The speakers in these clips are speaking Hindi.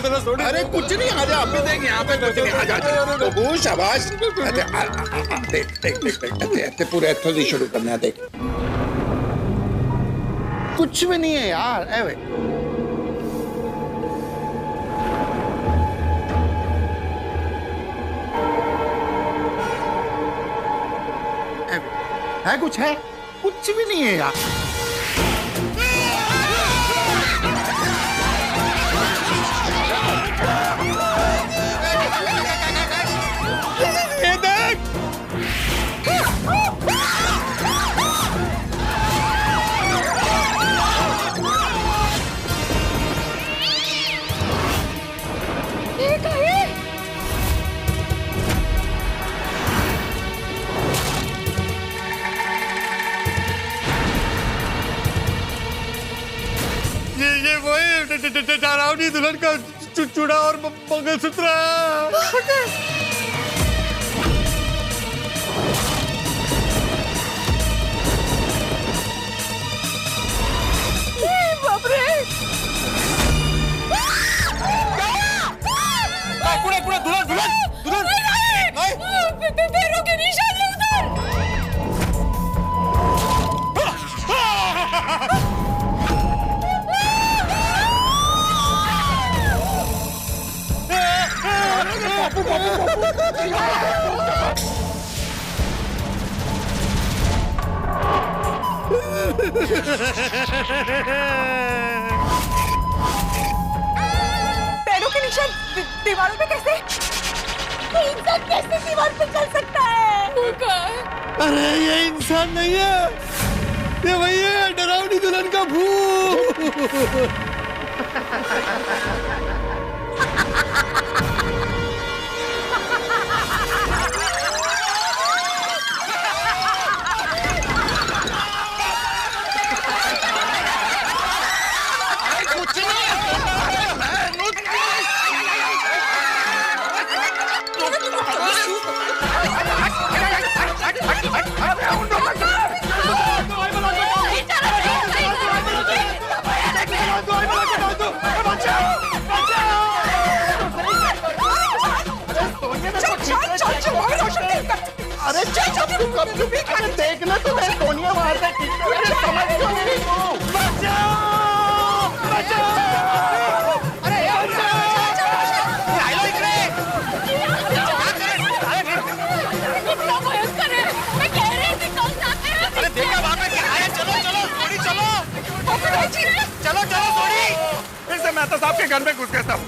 जरा सोनी। अरे कुछ नहीं, आजा अभी देख यहाँ पे कुछ नहीं, आजा तो शाबाश। देख पूरे इत्थों से शुरू करना है, देख कुछ भी नहीं है यार। एवे है कुछ है, कुछ भी नहीं है यार। ये देख ये वही डरावनी दुल्हन का चूड़ा और मंगलसूत्र है। पैरों के निशान है उधर। पैरों के निशान दीवारों पे कैसे? इंसान कैसे दीवार पे चल सकता है? अरे ये इंसान नहीं है, ये वही है डरावनी दुल्हन का भूत। अरे देखना तो मैं सोनिया वहां से समझ क्यों नहीं तू? बचाओ बचाओ। अरे अरे देखा वहां पे क्या है? चलो चलो थोड़ी चलो चलो चलो थोड़ी। फिर से मेहता साहब के घर में घुस गया सब।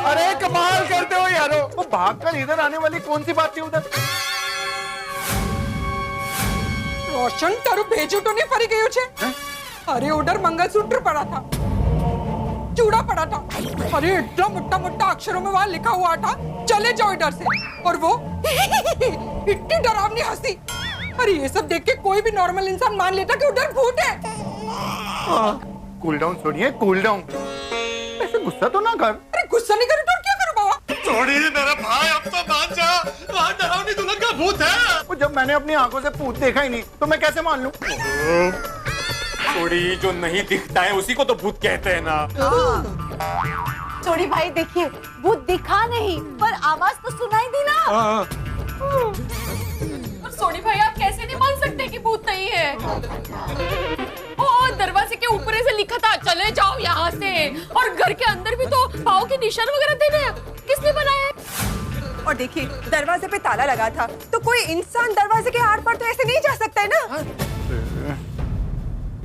अरे कमाल करते हो यारो, वो भागकर इधर आने वाली कौन सी बात थी उधर? रोशन तारू भेजूटो ने फरी गयो छे। अरे उधर मंगलसूत्र पड़ा था, चूड़ा पड़ा था। अरे इतना मोटा मोटा अक्षरों में वहां लिखा हुआ था चले जाओ इधर से। और वो इतनी डरावनी हंसी। अरे ये सब देख के कोई भी नॉर्मल इंसान मान लेता कि उधर भूत है। कूल डाउन सोनिए, कूल डाउन। ऐसे गुस्सा तो ना कर। अरे गुस्सा नहीं करूं तो क्या करूं बाबा? छोड़ी मेरा भाई, अब तो मान जा, वहाँ डरावनी दुल्हन का भूत है। वो जब मैंने अपनी आंखों से भूत देखा ही नहीं तो मैं कैसे मान लूं? छोड़ी, जो नहीं दिखता है उसी को तो भूत कहते हैं ना। छोड़ी भाई देखिए, भूत दिखा नहीं पर आवाज तो सुनाई दी ना। सोनी भाई आप कैसे नहीं मान सकते कि भूत नहीं है? और दरवाजे के ऊपर से लिखा था चले जाओ यहाँ से, और घर के अंदर भी तो पाँव के निशान वगैरह देने हैं। किसने बनाया है? और देखिए दरवाजे पे ताला लगा था तो कोई इंसान दरवाजे के आर पार तो ऐसे नहीं जा सकता है ना।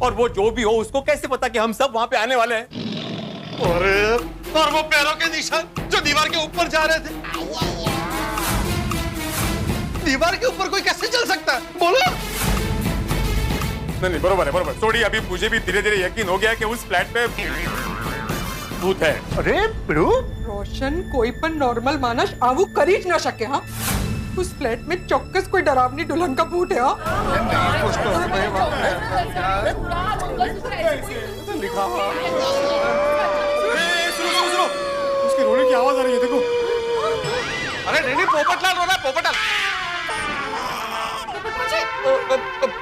और वो जो भी हो उसको कैसे पता कि हम सब वहाँ पे आने वाले हैं? और वो पैरों के निशान जो दीवार के ऊपर जा रहे थे, दीवार के ऊपर कोई कैसे चल सकता है? बोलो। नहीं बरोबर है, बरोबर। छोड़ी, अभी मुझे भी धीरे धीरे यकीन हो गया कि उस फ्लैट पे भूत है। अरे ब्रो, रोशन कोई पर नॉर्मल मानस आवू करी ज न सके। हाँ उस फ्लैट में चौक्कस कोई डरावनी दुल्हन का भूत है। लिखा सुनो, उसके क्या आवाज आ रही है देखो। अरे नहीं पोपटलाल रो रहा है, पोपटलाल।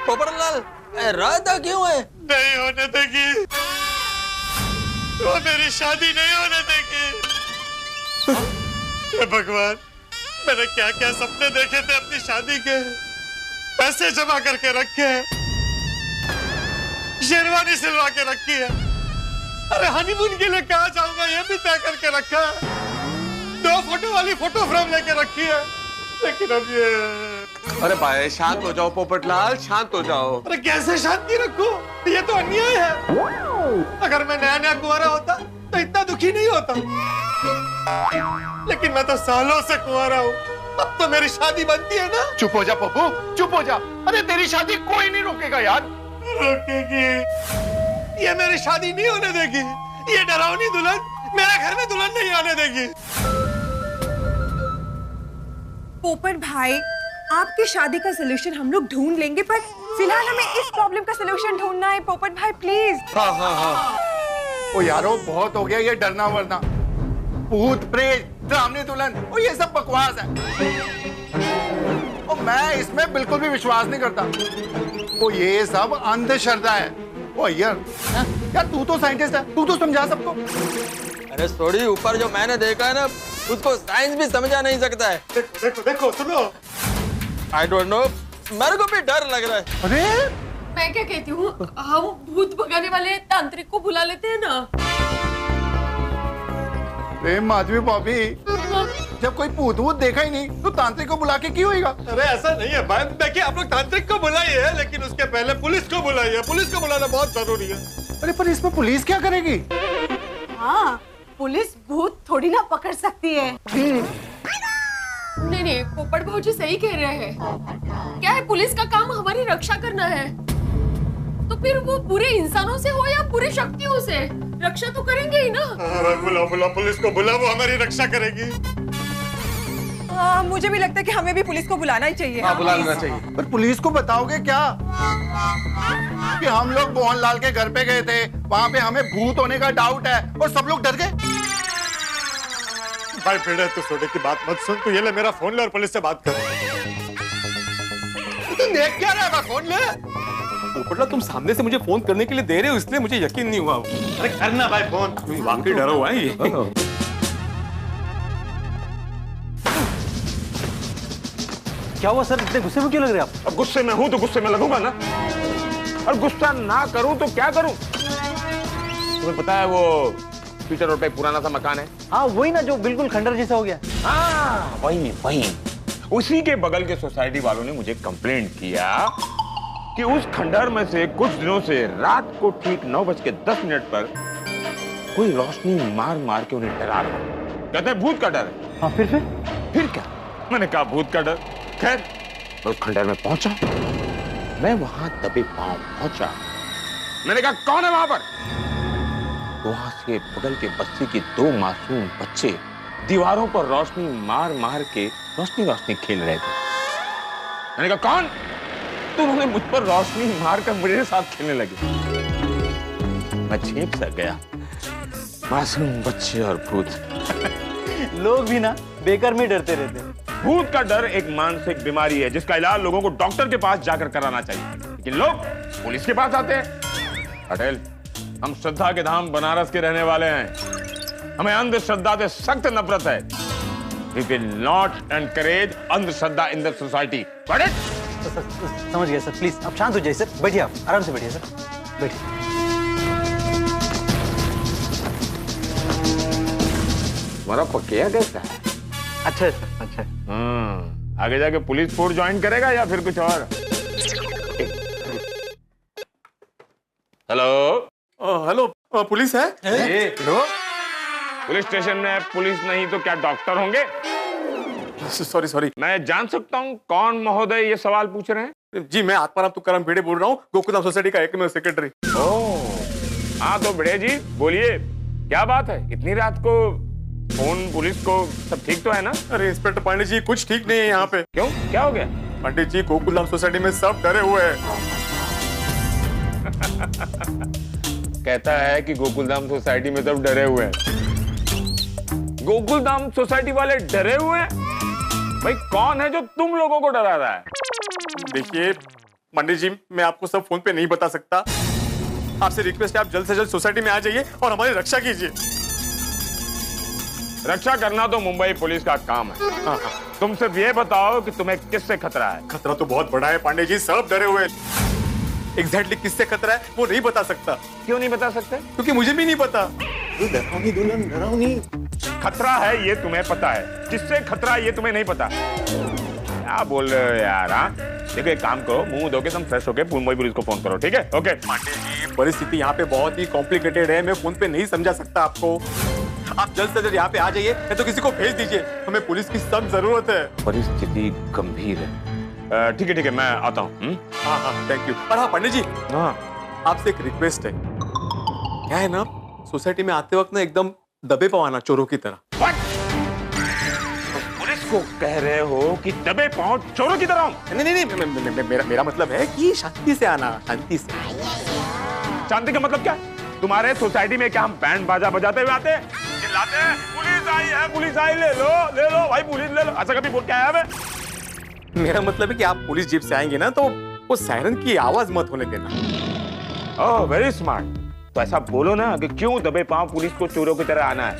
पोपटलाल राधा क्यों है? नहीं होने देगी, वो मेरी शादी नहीं होने देगी। हे भगवान, मैंने क्या क्या सपने देखे थे अपनी शादी के, पैसे जमा करके रखे हैं, शेरवानी सिलवा के रखी है। अरे हनीमून के लिए कहाँ जाऊंगा ये भी तय करके रखा है। 2 फोटो वाली फोटो फ्रेम लेके रखी है, लेकिन अब ये। अरे भाई शांत हो जाओ पोपटलाल, शांत हो जाओ। अरे कैसे शांति रखूं? ये तो अन्याय है। अगर मैं नया नया कुंवारा होता तो इतना दुखी नहीं होता, लेकिन मैं तो सालों से कुंवारा हूँ। अब तो मेरी शादी बनती है ना। चुप हो जा पप्पू, चुप हो जा। अरे तेरी शादी कोई नहीं रोकेगा यार। रोकेगी? ये मेरी शादी नहीं होने देगी। ये डरावनी दुल्हन मेरे घर में दुल्हन नहीं आने देगी। पोपट भाई, आपकी शादी का सलूशन हम लोग ढूंढ लेंगे, पर फिलहाल हमें इस प्रॉब्लम का सलूशन ढूंढना है। पोपट भाई प्लीज। हाँ। ओ यारो बहुत हो गया ये डरना वरना। भूत प्रेत डरावनी दुल्हन, ओ ये सब बकवास है। ओ मैं इसमें बिल्कुल भी विश्वास नहीं करता। ओ ये सब अंधश्रद्धा है। ओ यार तू तो साइंटिस्ट है, तू तो समझा सबको। अरे थोड़ी ऊपर जो मैंने देखा है ना, उसको साइंस भी समझा नहीं सकता है। देखो सुनो। आई डोंट नो, मेरे को भी डर लग रहा है। अरे मैं क्या कहती हूँ, हम भूत भगाने वाले तांत्रिक को बुला लेते हैं ना। माधवी भाभी, जब कोई भूत वूत देखा ही नहीं तो तांत्रिक को बुला के क्यों होगा? अरे ऐसा नहीं है भाई, देखिए आप लोग तांत्रिक को बुलाइए, लेकिन उसके पहले पुलिस को बुलाइए। पुलिस को बुलाना बहुत जरूरी है। अरे पर इसमें पुलिस क्या करेगी? हाँ, पुलिस भूत थोड़ी ना पकड़ सकती है। नहीं, पोपट भाऊ जी सही कह रहे हैं। क्या है, पुलिस का काम हमारी रक्षा करना है, तो फिर वो पूरे इंसानों से हो या पूरी शक्तियों से, रक्षा तो करेंगे ही ना। अरे बुला पुलिस को बुला, वो हमारी रक्षा करेगी। मुझे भी लगता है कि हमें भी पुलिस को बुलाना ही चाहिए। हाँ, बुला लेना चाहिए। पर पुलिस को बताओगे क्या कि हम लोग मोहनलाल के घर पे गए थे, वहाँ पे हमें भूत होने का डाउट है और सब लोग डर गए? भाई बेटे तू सोने की बात मत सुन, तू ये ले मेरा फोन ले और पुलिस से बात कर। तू देख क्या रहा है? फोन ले। पोपटलाल तुम सामने से मुझे फोन करने के लिए दे रहे हो, इसलिए मुझे यकीन नहीं हुआ। अरे करना भाई फोन, तुम वाकई डरा हुआ है ये। क्या हुआ सर, इतने गुस्से में क्यों लग रहे हैं आप? अब गुस्से में हूं तो गुस्से में लगूंगा ना, और गुस्सा ना करूं तो क्या करूं? तुम्हें पता है वो पीटर रोड पे पुराना सा मकान है? हाँ वही ना, जो बिल्कुल खंडर जैसा हो गया। हाँ वही उसी के बगल के सोसाइटी वालों ने मुझे कंप्लेंट किया कि उस खंडर में से कुछ दिनों से रात को ठीक 9:10 पर कोई रोशनी मार मार के उन्हें डरा रहा है। कहते हैं भूत का डर है। हाँ फिर क्या? मैंने कहा भूत का डर। खैर मैं उस खंडर में पहुंचा, मैं वहां दबे पांव पहुंचा। मैंने कहा कौन है वहां पर? वहां से बगल के बस्ती के 2 मासूम बच्चे दीवारों पर रोशनी मार मार के रोशनी खेल रहे थे। मैंने कहा कौन? तो उन्होंने मुझ पर रोशनी मार कर मेरे साथ खेलने लगे। मैं चेप सा गया। मासूम बच्चे और भूत। लोग भी ना बेकार में डरते रहते हैं। भूत का डर एक मानसिक बीमारी है जिसका इलाज लोगों को डॉक्टर के पास जाकर कराना चाहिए, लेकिन लोग पुलिस के पास आते हैं। पटेल, हम श्रद्धा के धाम बनारस के रहने वाले हैं, हमें अंधश्रद्धा से सख्त नफरत है। We will not encourage अंधश्रद्धा in the society. Got it? समझ गया सर, प्लीज आप शांत हो जाइए सर, बैठिए आप आराम से बैठिए सर, बैठिए। तुम्हारा पक्या कैसा है? अच्छा है सर, अच्छा है। आगे जाके पुलिस फोर्स ज्वाइन करेगा या फिर कुछ और? हेलो हेलो पुलिस है? पुलिस स्टेशन में पुलिस नहीं तो क्या डॉक्टर होंगे? सॉरी मैं जान सकता हूँ कौन महोदय ये सवाल पूछ रहे हैं? जी, मैं आत्माराम तुकाराम भिड़े बोल रहा हूँ, गोकुलधाम सोसाइटी का एकमेव सेक्रेटरी। ओह हाँ, तो भिड़े जी बोलिए, क्या बात है? इतनी रात को फोन पुलिस को, सब ठीक तो है ना? अरे इंस्पेक्टर पांडे जी, कुछ ठीक नहीं है यहाँ पे। क्यों, क्या हो गया? पंडित जी, गोकुलधाम सोसाइटी में सब डरे हुए हैं। कहता है कि गोकुलधाम सोसाइटी में सब डरे हुए हैं। गोकुलधाम सोसाइटी वाले डरे हुए हैं? भाई कौन है जो तुम लोगों को डरा रहा है? देखिए पंडित जी, मैं आपको सब फोन पे नहीं बता सकता। आपसे रिक्वेस्ट है, आप जल्द से जल्द सोसाइटी में आ जाइए और हमारी रक्षा कीजिए। रक्षा करना तो मुंबई पुलिस का काम है। तुम सिर्फ ये बताओ कि तुम्हें किससे खतरा है? खतरा तो बहुत बड़ा है पांडे जी, सब डरे हुए हैं। एग्जैक्टली किससे खतरा है वो नहीं बता सकता। क्यों नहीं बता सकते? क्योंकि मुझे भी नहीं पता। डरावनी दुल्हन, डरावनी। खतरा है ये तुम्हें पता है, किससे खतरा है ये तुम्हें नहीं पता। क्या बोल रहे हो यार? हाँ देखो, एक काम करो, मुंह धो के तुम फ्रेश होके मुंबई पुलिस को फोन करो, ठीक है? ओके। परिस्थिति यहाँ पे बहुत ही कॉम्प्लिकेटेड है, मैं फोन पे नहीं समझा सकता आपको। आप जल्द से जल्द यहाँ पे आ जाइए, या तो किसी को भेज दीजिए, हमें पुलिस की सख्त जरूरत है। परिस्थिति गंभीर है। ठीक है मैं आता हूँ। हाँ थैंक यू। और हाँ पंडित जी, हाँ आपसे एक रिक्वेस्ट है। क्या है ना, सोसाइटी में आते वक्त ना एकदम दबे पाँव आना, चोरों की तरह। पुलिस को कह रहे हो कि दबे पाँव चोरों की तरह? नहीं, मेरा मतलब है कि शांति से आना, शांति से। शांति का मतलब क्या? तुम्हारे सोसाइटी में क्या हम बैंड बाजा बजाते हुए आते हैं, चिल्लाते हैं पुलिस आई है, पुलिस आई, ले लो भाई पुलिस ले लो? ऐसा कभी बोल के आया है? मेरा मतलब है कि आप पुलिस जीप से आएंगे ना, तो वो सायरन की आवाज मत होने देना। Oh very smart. तो ऐसा बोलो ना कि क्यों दबे पांव पुलिस को चोरों की तरह आना है।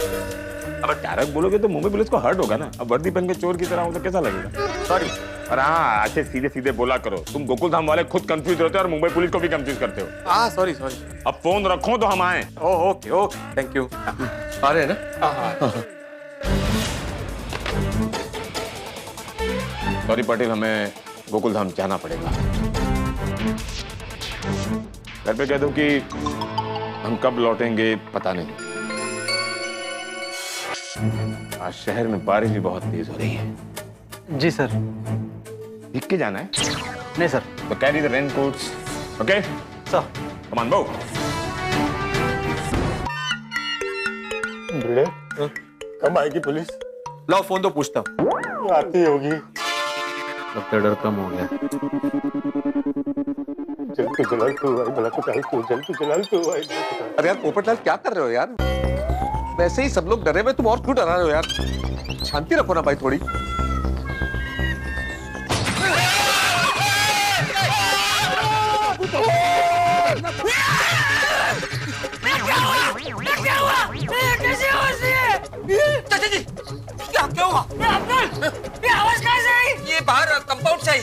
अब डायरेक्ट बोलोगे तो मुंबई पुलिस को हर्ट होगा ना। अब वर्दी पहन के चोर की तरह हो तो कैसा लगेगा? सॉरी। और हाँ, ऐसे सीधे सीधे बोला करो। तुम गोकुलधाम वाले खुद कंफ्यूज होते हो और मुंबई पुलिस को भी कंफ्यूज करते हो। सॉरी। अब फोन रखो तो हम आए। Okay thank you. आ रहे हैं ना? सॉरी पाटिल, हमें गोकुलधाम जाना पड़ेगा। घर पे कह दो कि हम कब लौटेंगे पता नहीं। आज शहर में बारिश भी बहुत तेज हो रही है। जी सर। भीग के जाना है? नहीं सर। तो carry the raincoats, okay sir. Come on go. Bhide, कब आएगी पुलिस? लाओ फोन तो पूछता हूँ। आती होगी। लगता है डर कम हो गया। जल्दी जलाल तो भला को जल्दी जलाल तो। अरे यार पोपटलाल, क्या कर रहे हो यार? वैसे ही सब लोग डरे हुए, तुम और क्यों डरा रहे हो यार? शांति रखो ना भाई थोड़ी। चाचा जी, क्या हुआ? ये आवाज कहाँ से आई? ये बाहर कंपाउंड से आई।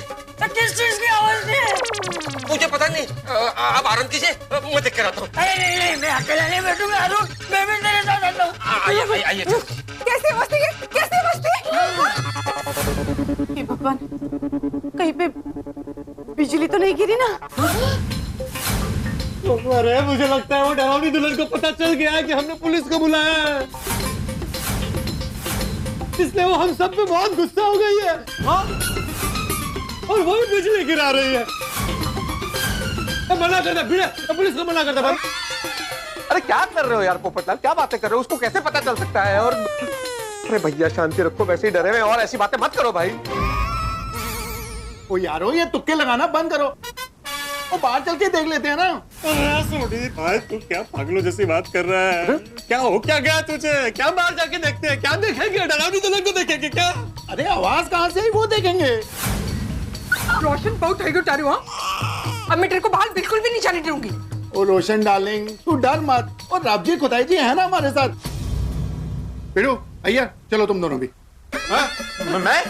किस चीज की आवाज थी? मुझे पता नहीं। आप आराम कीजिए, मैं देख कर आता हूँ। नहीं, मैं अकेला नहीं बैठूंगा। मैं भी तेरे साथ आता हूँ। आइए। कैसे बचती है? हे भगवान, कहीं पे बिजली तो नहीं गिरी ना? अरे मुझे लगता है वो डरावनी दुल्हन को पता चल गया है कि हमने पुलिस को बुलाया है, इसलिए वो हम सब पे बहुत गुस्सा हो गई है। हाँ? और वो भी बिजली गिरा रही है। मना करता भिड़े, पुलिस को मना करता भाई। अरे क्या कर रहे हो यार पोपटलाल? क्या बातें कर रहे हो? उसको कैसे पता चल सकता है? और अरे भैया शांति रखो, वैसे ही डरे हुए और ऐसी बातें मत करो भाई। ओ यारो, ये तुक्के लगाना बंद करो। वो बाहर चल के देख लेते हैं ना। अरे सोडी भाई, तू क्या पागलों जैसी बात कर रहा है? क्या हो क्या गया तुझे? क्या बाहर जाके देखते हैं? क्या देखेंगे? डरावनी दुल्हन को देखेंगे क्या? अरे आवाज कहाँ से आई वो देखेंगे। रोशन बहुत है टारू। हाँ, अब मैं तेरे को बाहर बिल्कुल भी नहीं जाने दूंगी। ओ रोशन डार्लिंग, तू डर मत। और राबजी खुदाई जी है ना हमारे साथ। पिड़ू भैया, चलो तुम दोनों भी। हाँ? मैं?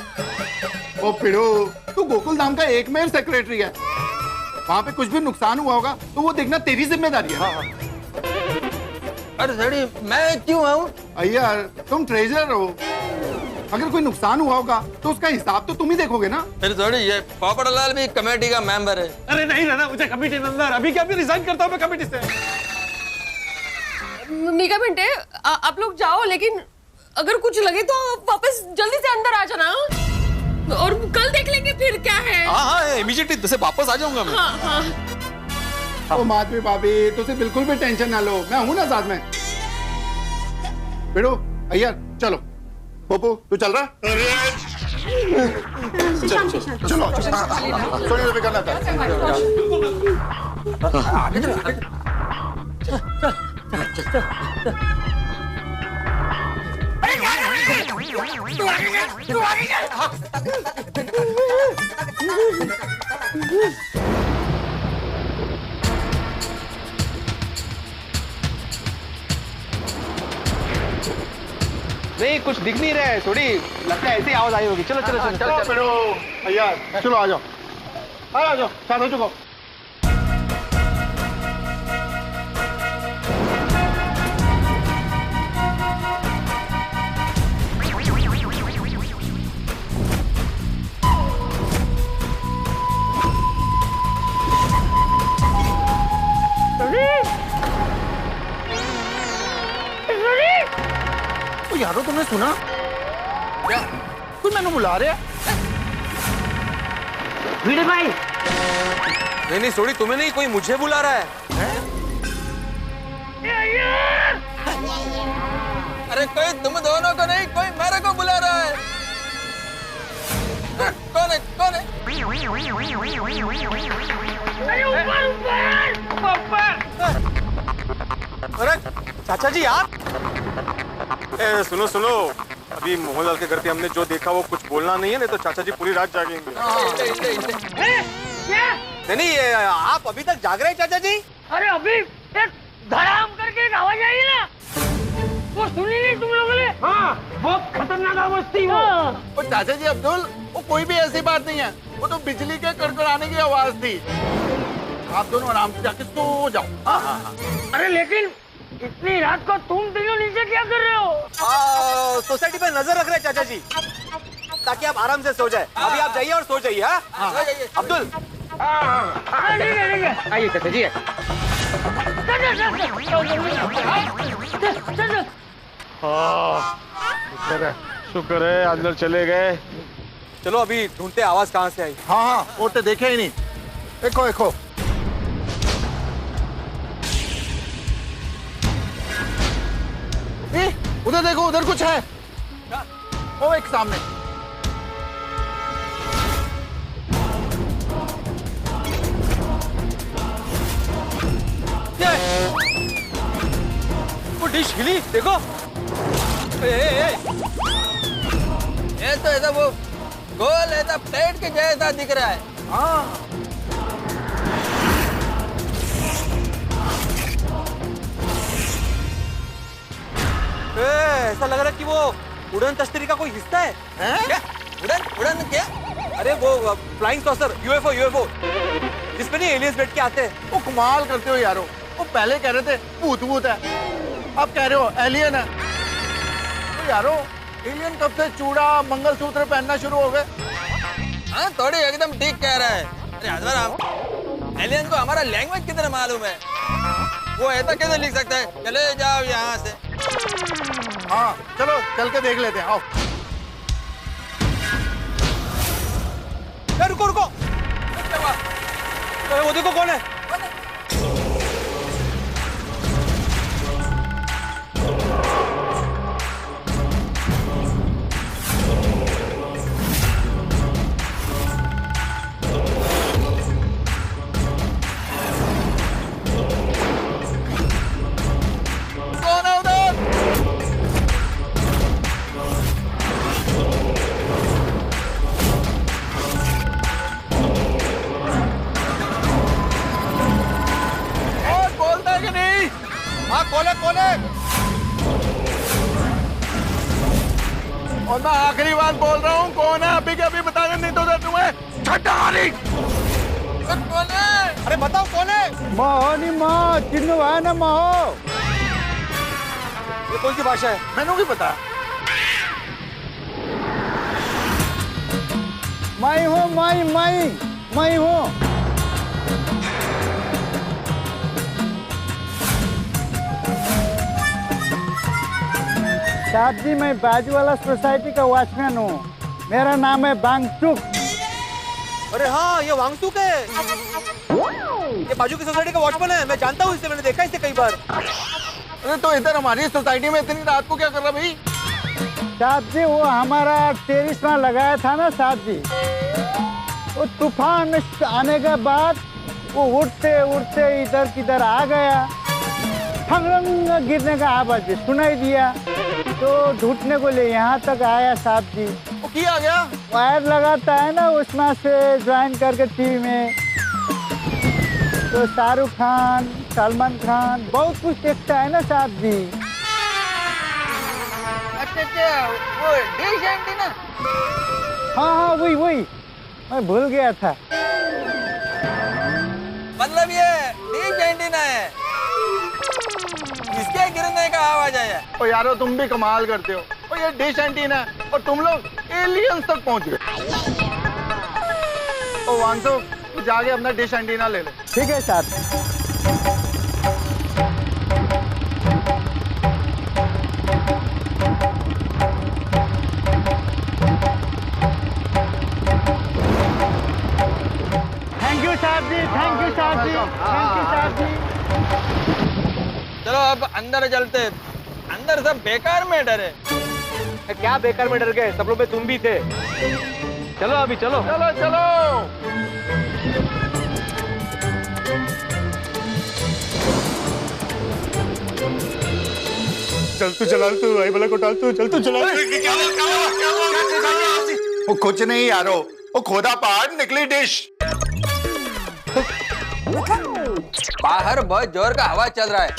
ओ पिड़ू, तू गोकुलधाम का एकमेव सेक्रेटरी है। वहाँ पे कुछ भी नुकसान हुआ होगा तो वो देखना तेरी जिम्मेदारी है। हाँ। अरे सड़ी, मैं क्यों आऊं? भैया तुम ट्रेजरर हो, अगर कोई नुकसान हुआ होगा तो उसका हिसाब तो तुम ही देखोगे ना। फिर थोड़ी, ये पोपटलाल भी कमेटी का मेंबर है। अरे नहीं रहना मुझे कमेटी मेंबर, अभी क्या, भी रिजाइन करता हूँ मैं कमेटी से। मीका बेटे, आप लोग जाओ, लेकिन अगर कुछ लगे तो वापस जल्दी से अंदर आ जाना, और कल देख लेंगे फिर क्या है। हाँ, इमीडिएटली जैसे वापस आ जाऊंगा मैं। हाँ। ओ माधवी भाभी, तुझे बिल्कुल भी टेंशन ना लो, मैं हूं ना साथ में। पिड़ू भैया चलो। पोपू तू चल रहा? चलो सोनी भी करना था। अरे क्या कर तू आगे चल, तू आगे चल। नहीं कुछ दिख नहीं रहा है, थोड़ी लगता है ऐसी आवाज आई होगी। चलो चलो चलो चलो चलो भैया चलो आ जाओ आ जाओ शांत हो चुको। यारो तुमने सुना क्या? कोई मैंने बुला रहे वीडियो भाई। नहीं नहीं सोडी, तुम्हें नहीं, कोई मुझे बुला रहा है। अरे कोई तुम दोनों को नहीं, कोई मेरे को बुला रहा है। कौन है कौन है? अरे चाचा जी आप? सुनो सुनो, अभी मोहनलाल के घर पे हमने जो देखा वो कुछ बोलना नहीं है, नहीं तो चाचा जी पूरी रात जागेंगे। नहीं ये आप अभी तक जाग रहे हैं चाचा जी? अरे अभी एक धड़ाम करके एक आवाज आई ना, वो सुनी नहीं तुम लोगों ने? हाँ, बहुत खतरनाक आवाज थी वो। और चाचा जी अब्दुल, वो कोई भी ऐसी बात नहीं है, वो तो बिजली के कड़कड़ाने की आवाज थी। आप दोनों आराम से जाके सो जाओ। हाँ हाँ हाँ। अरे लेकिन इतनी रात को तुम तीनों नीचे क्या कर रहे हो? सोसाइटी पे नजर रख रहे हैं चाचा जी, ताकि आप आराम से सो जाए। अभी आप जाइए और सो जाइए। हाँ अब्दुल। ठीक है ठीक है, आइए चाचा जी। शुक्र है अंदर चले गए। चलो अभी ढूंढते आवाज कहाँ से आई। हाँ हाँ वो तो देखे ही नहीं। देखो देखो उधर देखो, उधर कुछ है। वो एक सामने। वो डिश हिली, देखो। ये तो ऐसा वो गोल ऐसा प्लेट के जैसा दिख रहा है। हाँ ऐसा लग रहा है कि वो उड़न तश्तरी का कोई हिस्सा है। क्या? उड़न उड़न क्या? अरे वो फ्लाइंग सॉसर, यूएफओ यूएफओ, जिसपे नहीं एलियंस बैठ के आते हैं। वो कमाल करते हो यारो। वो पहले कह रहे थे भूत भूत है, अब कह रहे हो एलियन है। तो यारो एलियन कब से चूड़ा मंगलसूत्र पहनना शुरू हो गए? हाँ थोड़ी एकदम ठीक कह रहा है। अरे आजमल, एलियन को हमारा लैंग्वेज कितना मालूम है, वो ऐसा कैसे लिख सकता है? चले जाओ यहाँ से। हाँ चलो चल के देख लेते हैं, आओ। रुको रुको, वो देखो कौन है। कौन है उधर? और बोलता है कि नहीं? हाँ कौन है? और मैं आखिरी बात बोल रहा हूँ, कौन है अभी के अभी बता दे, नहीं तो उधर तुम्हें छट्टा मारी। कौन है? अरे बताओ कौन है? मोहनी माँ चिन्नु है ना मोह। ये कौन सी भाषा है? मैंने भी पता। मैं हूँ मैं हूँ। साहब जी मैं बाजू वाला सोसाइटी का वॉचमैन हूँ, मेरा नाम है बांगचुक। अरे हाँ ये वांगचुक है, ये बाजू की सोसाइटी का वॉचमैन है। मैं जानता हूँ इसे, मैंने देखा इसे कई बार। अरे तो इधर हमारी सोसाइटी में इतनी रात को क्या कर रहा भाई? साहब जी वो हमारा टेरिस में लगाया था ना साहब जी, वो तूफान आने के बाद वो उड़ते उड़ते इधर किधर आ गया, ठंगरंग गिरने का आवाज सुनाई दिया। तो ढूंढने को ले यहाँ तक आया साहब जी। वो क्या आ गया? वायर लगाता है ना उसमें से ज्वाइन करके टीवी में, तो शाहरुख खान, सलमान खान बहुत कुछ देखता है ना साहब जी। अच्छा, वो डिश एंटीना। हाँ वही मैं भूल गया था। मतलब ये डिश एंटीना है, इसके गिरने का आवाज आया। ओ यारो तुम भी कमाल करते हो। ओ ये डिश एंटीना है और तुम लोग एलियंस तक पहुंच गए। ओ वांसो जाके अपना डिश एंटीना ले ले। ठीक है साहब। थैंक यू साहब जी, थैंक यू साहब जी, थैंक यू साहब जी। चलो अब अंदर चलते। अंदर सब बेकार में डरे। क्या बेकार में डर गए? सब लोग में तुम भी थे। चलो अभी चलो। चलो चलो। चल तू चला, तू आई वाला को डाल, तू चल तू चला। वो कुछ नहीं यारो, वो खोदा पहाड़ निकली डिश। बाहर बहुत जोर का हवा चल रहा है।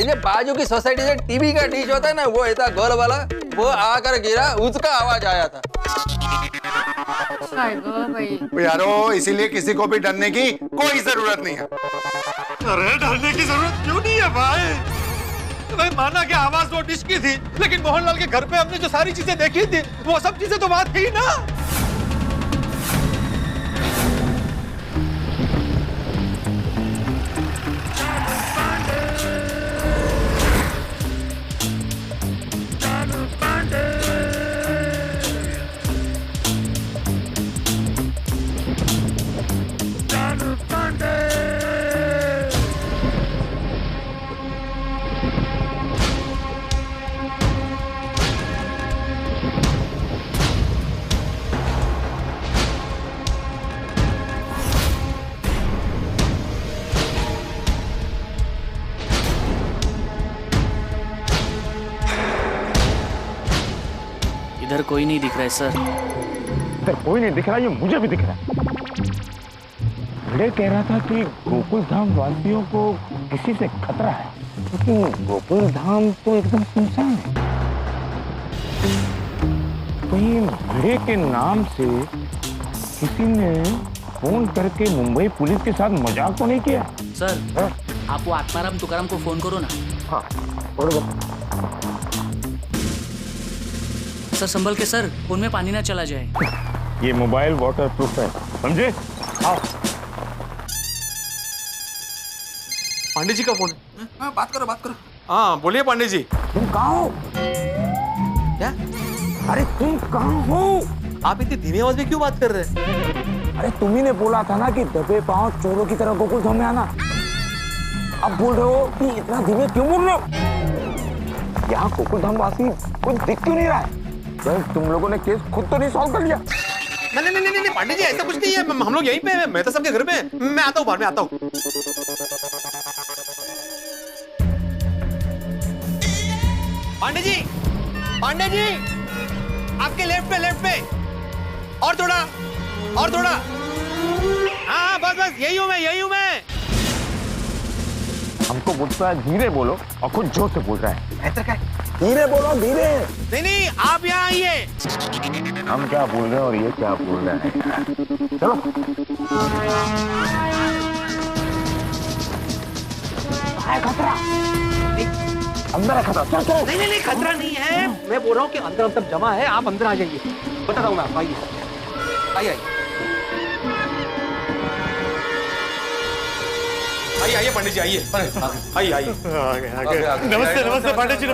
ये बाजू की सोसाइटी से टीवी का डिश होता है ना, वो ऐसा गोल वाला, वो आकर गिरा, उसका आवाज आया था। भाई यारो इसीलिए किसी को भी डरने की कोई जरूरत नहीं है। अरे डरने की जरूरत क्यों नहीं है भाई माना कि आवाज वो डिश की थी, लेकिन मोहनलाल के घर पे हमने जो सारी चीजें देखी थी वो सब चीजें तो बात थी ना। इधर कोई नहीं दिख रहा है सर। इधर कोई नहीं दिख रहा, ये मुझे भी दिख रहा है। भिड़े कह रहा था कि गोकुल धाम वासियों को किसी से खतरा है, लेकिन गोकुल धाम तो एकदम सुनसान है। कहीं भिड़े के नाम से किसी ने फोन करके मुंबई पुलिस के साथ मजाक तो नहीं किया? सर आप वो आत्माराम तुकाराम को फोन करो ना। हाँ बरोबर। सर संभल के सर, फोन में पानी ना चला जाए। ये मोबाइल वाटर प्रूफ है, समझे? आओ। पांडे जी का फोन है। हाँ बात करो बात करो। हाँ बोलिए पांडे जी। तुम कहाँ हो? क्या? अरे तुम कहाँ हो? आप इतनी धीमी आवाज में क्यों बात कर रहे हैं? अरे तुम्ही ने बोला था ना कि दबे पांव चोरों की तरह गोकुल धाम में आना। अब बोल रहे हो कि इतना धीमे क्यों बोल रहे हो? यहाँ गोकुल धाम वासी कोई दिख क्यों नहीं रहा है? तुम लोगों ने केस खुद तो नहीं सॉल्व कर लिया? नहीं पांडे जी ऐसा कुछ नहीं है, हम लोग यहीं पे हैं। मैं तो सबके घर में, मैं आता हूँ बाहर में आता हूँ। पांडे जी आपके लेफ्ट पे और थोड़ा। हाँ बस यही हूँ मैं। हमको बोलता है धीरे बोलो और खुद जोर से बोल रहा है। ऐसा क्या? धीरे बोलो धीरे। नहीं आप यहाँ आइए। हम क्या बोल रहे हैं और ये क्या बोल रहे हैं? चलो खतरा अंदर है, खतरा। चलो नहीं खतरा नहीं है। मैं बोल रहा हूँ कि अंदर सब जमा है, आप अंदर आ जाइए। बताता हूँ मैं आपको। आइए पंडित जी आइए। नमस्ते पांडे जी।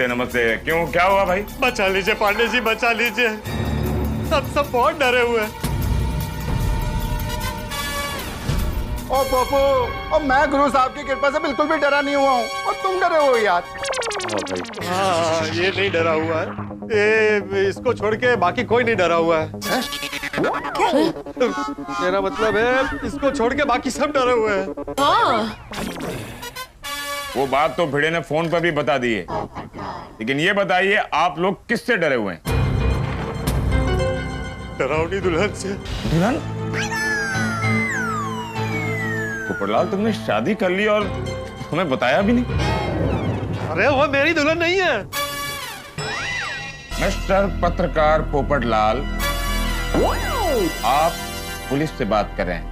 नमस्ते। क्यों क्या हुआ भाई? बचा लीजिए पांडे जी, बचा लीजिए। सब बहुत डरे हुए हैं। ओ पप्पू, और मैं गुरु साहब की कृपा से बिल्कुल भी डरा नहीं हुआ हूँ, और तुम डरे हो यार। हाँ ये नहीं डरा हुआ है, ये इसको छोड़ के बाकी कोई नहीं डरा हुआ है। मेरा मतलब है इसको छोड़ के बाकी सब डरे हुए हैं। वो बात तो भिड़े ने फोन पर भी बता दी है। लेकिन ये बताइए आप लोग किससे डरे हुए हैं? डरावनी दुल्हन से। दुल्हन? पोपटलाल, तुमने शादी कर ली और हमें बताया भी नहीं। अरे वो मेरी दुल्हन नहीं है। मिस्टर पत्रकार पोपटलाल, आप पुलिस से बात कर रहे हैं।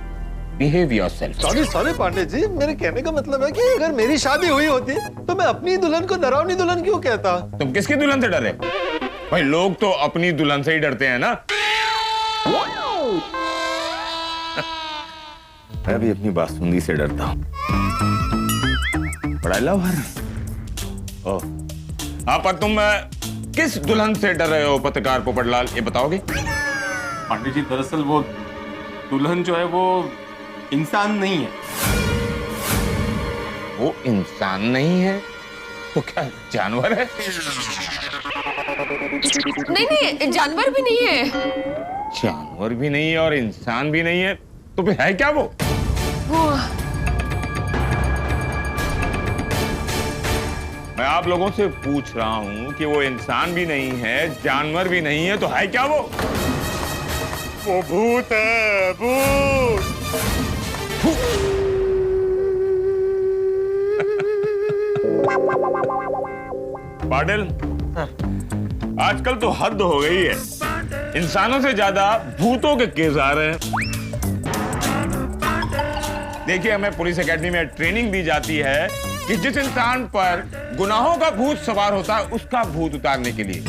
Behave yourself. Sorry Pandey ji, मेरे कहने का मतलब है कि अगर मेरी शादी हुई होती तो मैं अपनी दुल्हन को डरावनी दुल्हन क्यों कहता? तुम किसकी दुल्हन से डरे? भाई लोग तो अपनी दुल्हन से ही डरते हैं ना। मैं भी अपनी बासुंदी से डरता हूँ। बड़ा लव हर। ओह, हाँ, पर तुम किस दुल्हन से डर रहे हो पत्रकार पोपटलाल, ये बताओगे? पांडे जी, दरअसल वो दुल्हन जो है वो इंसान नहीं है। वो इंसान नहीं है तो क्या जानवर है? नहीं, जानवर भी नहीं है। जानवर भी नहीं है और इंसान भी नहीं है, तो फिर है क्या वो? मैं आप लोगों से पूछ रहा हूं कि वो इंसान भी नहीं है, जानवर भी नहीं है, तो है क्या वो? वो भूत है, भूत। पाटिल, आजकल तो हद हो गई है। इंसानों से ज्यादा भूतों के केस आ रहे हैं। देखिए, हमें पुलिस एकेडमी में ट्रेनिंग दी जाती है कि जिस इंसान पर गुनाहों का भूत सवार होता है उसका भूत उतारने के लिए।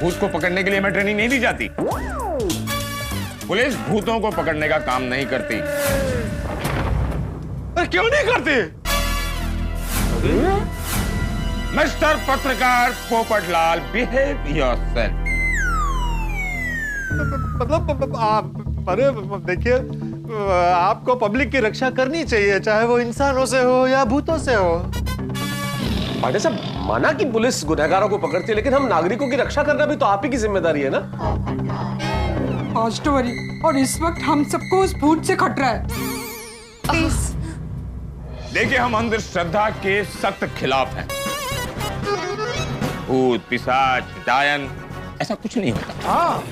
भूत को पकड़ने के लिए हमें ट्रेनिंग नहीं दी जाती। पुलिस भूतों को पकड़ने का काम नहीं करती। क्यों नहीं करती? मिस्टर पत्रकार पोपटलाल, बिहेव योरसेल्फ। मतलब आप, अरे देखिए, आपको पब्लिक की रक्षा करनी चाहिए, चाहे वो इंसानों से हो या भूतों से हो। पांडे साहब, माना कि पुलिस गुनहगारों को पकड़ती है, लेकिन हम नागरिकों की रक्षा करना भी तो आप ही की जिम्मेदारी है ना। और इस वक्त हम सबको उस भूत से खतरा है। प्लीज। देखिए, हम अंधश्रद्धा के सख्त खिलाफ हैं। भूत, पिशाच, डायन, ऐसा कुछ नहीं होता। हाँ,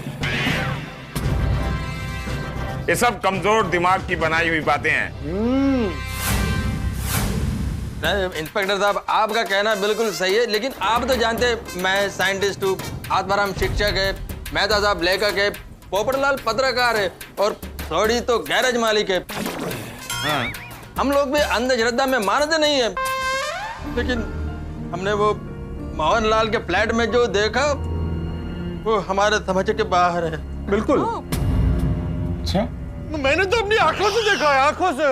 ये सब कमजोर दिमाग की बनाई हुई बातें हैं। इंस्पेक्टर साहब, आपका कहना बिल्कुल सही है, लेकिन आप तो जानते हैं मैं साइंटिस्ट हूँ, आत्माराम शिक्षक है, मेहता साहब लेखक है, पोपटलाल पत्रकार है और थोड़ी तो गैरेज मालिक है। हाँ, हम लोग भी अंधश्रद्धा में मानते नहीं है, लेकिन हमने वो मोहनलाल के फ्लैट में जो देखा वो हमारे समझ के बाहर है। बिल्कुल। अच्छा, मैंने तो अपनी आंखों से देखा है, आंखों से।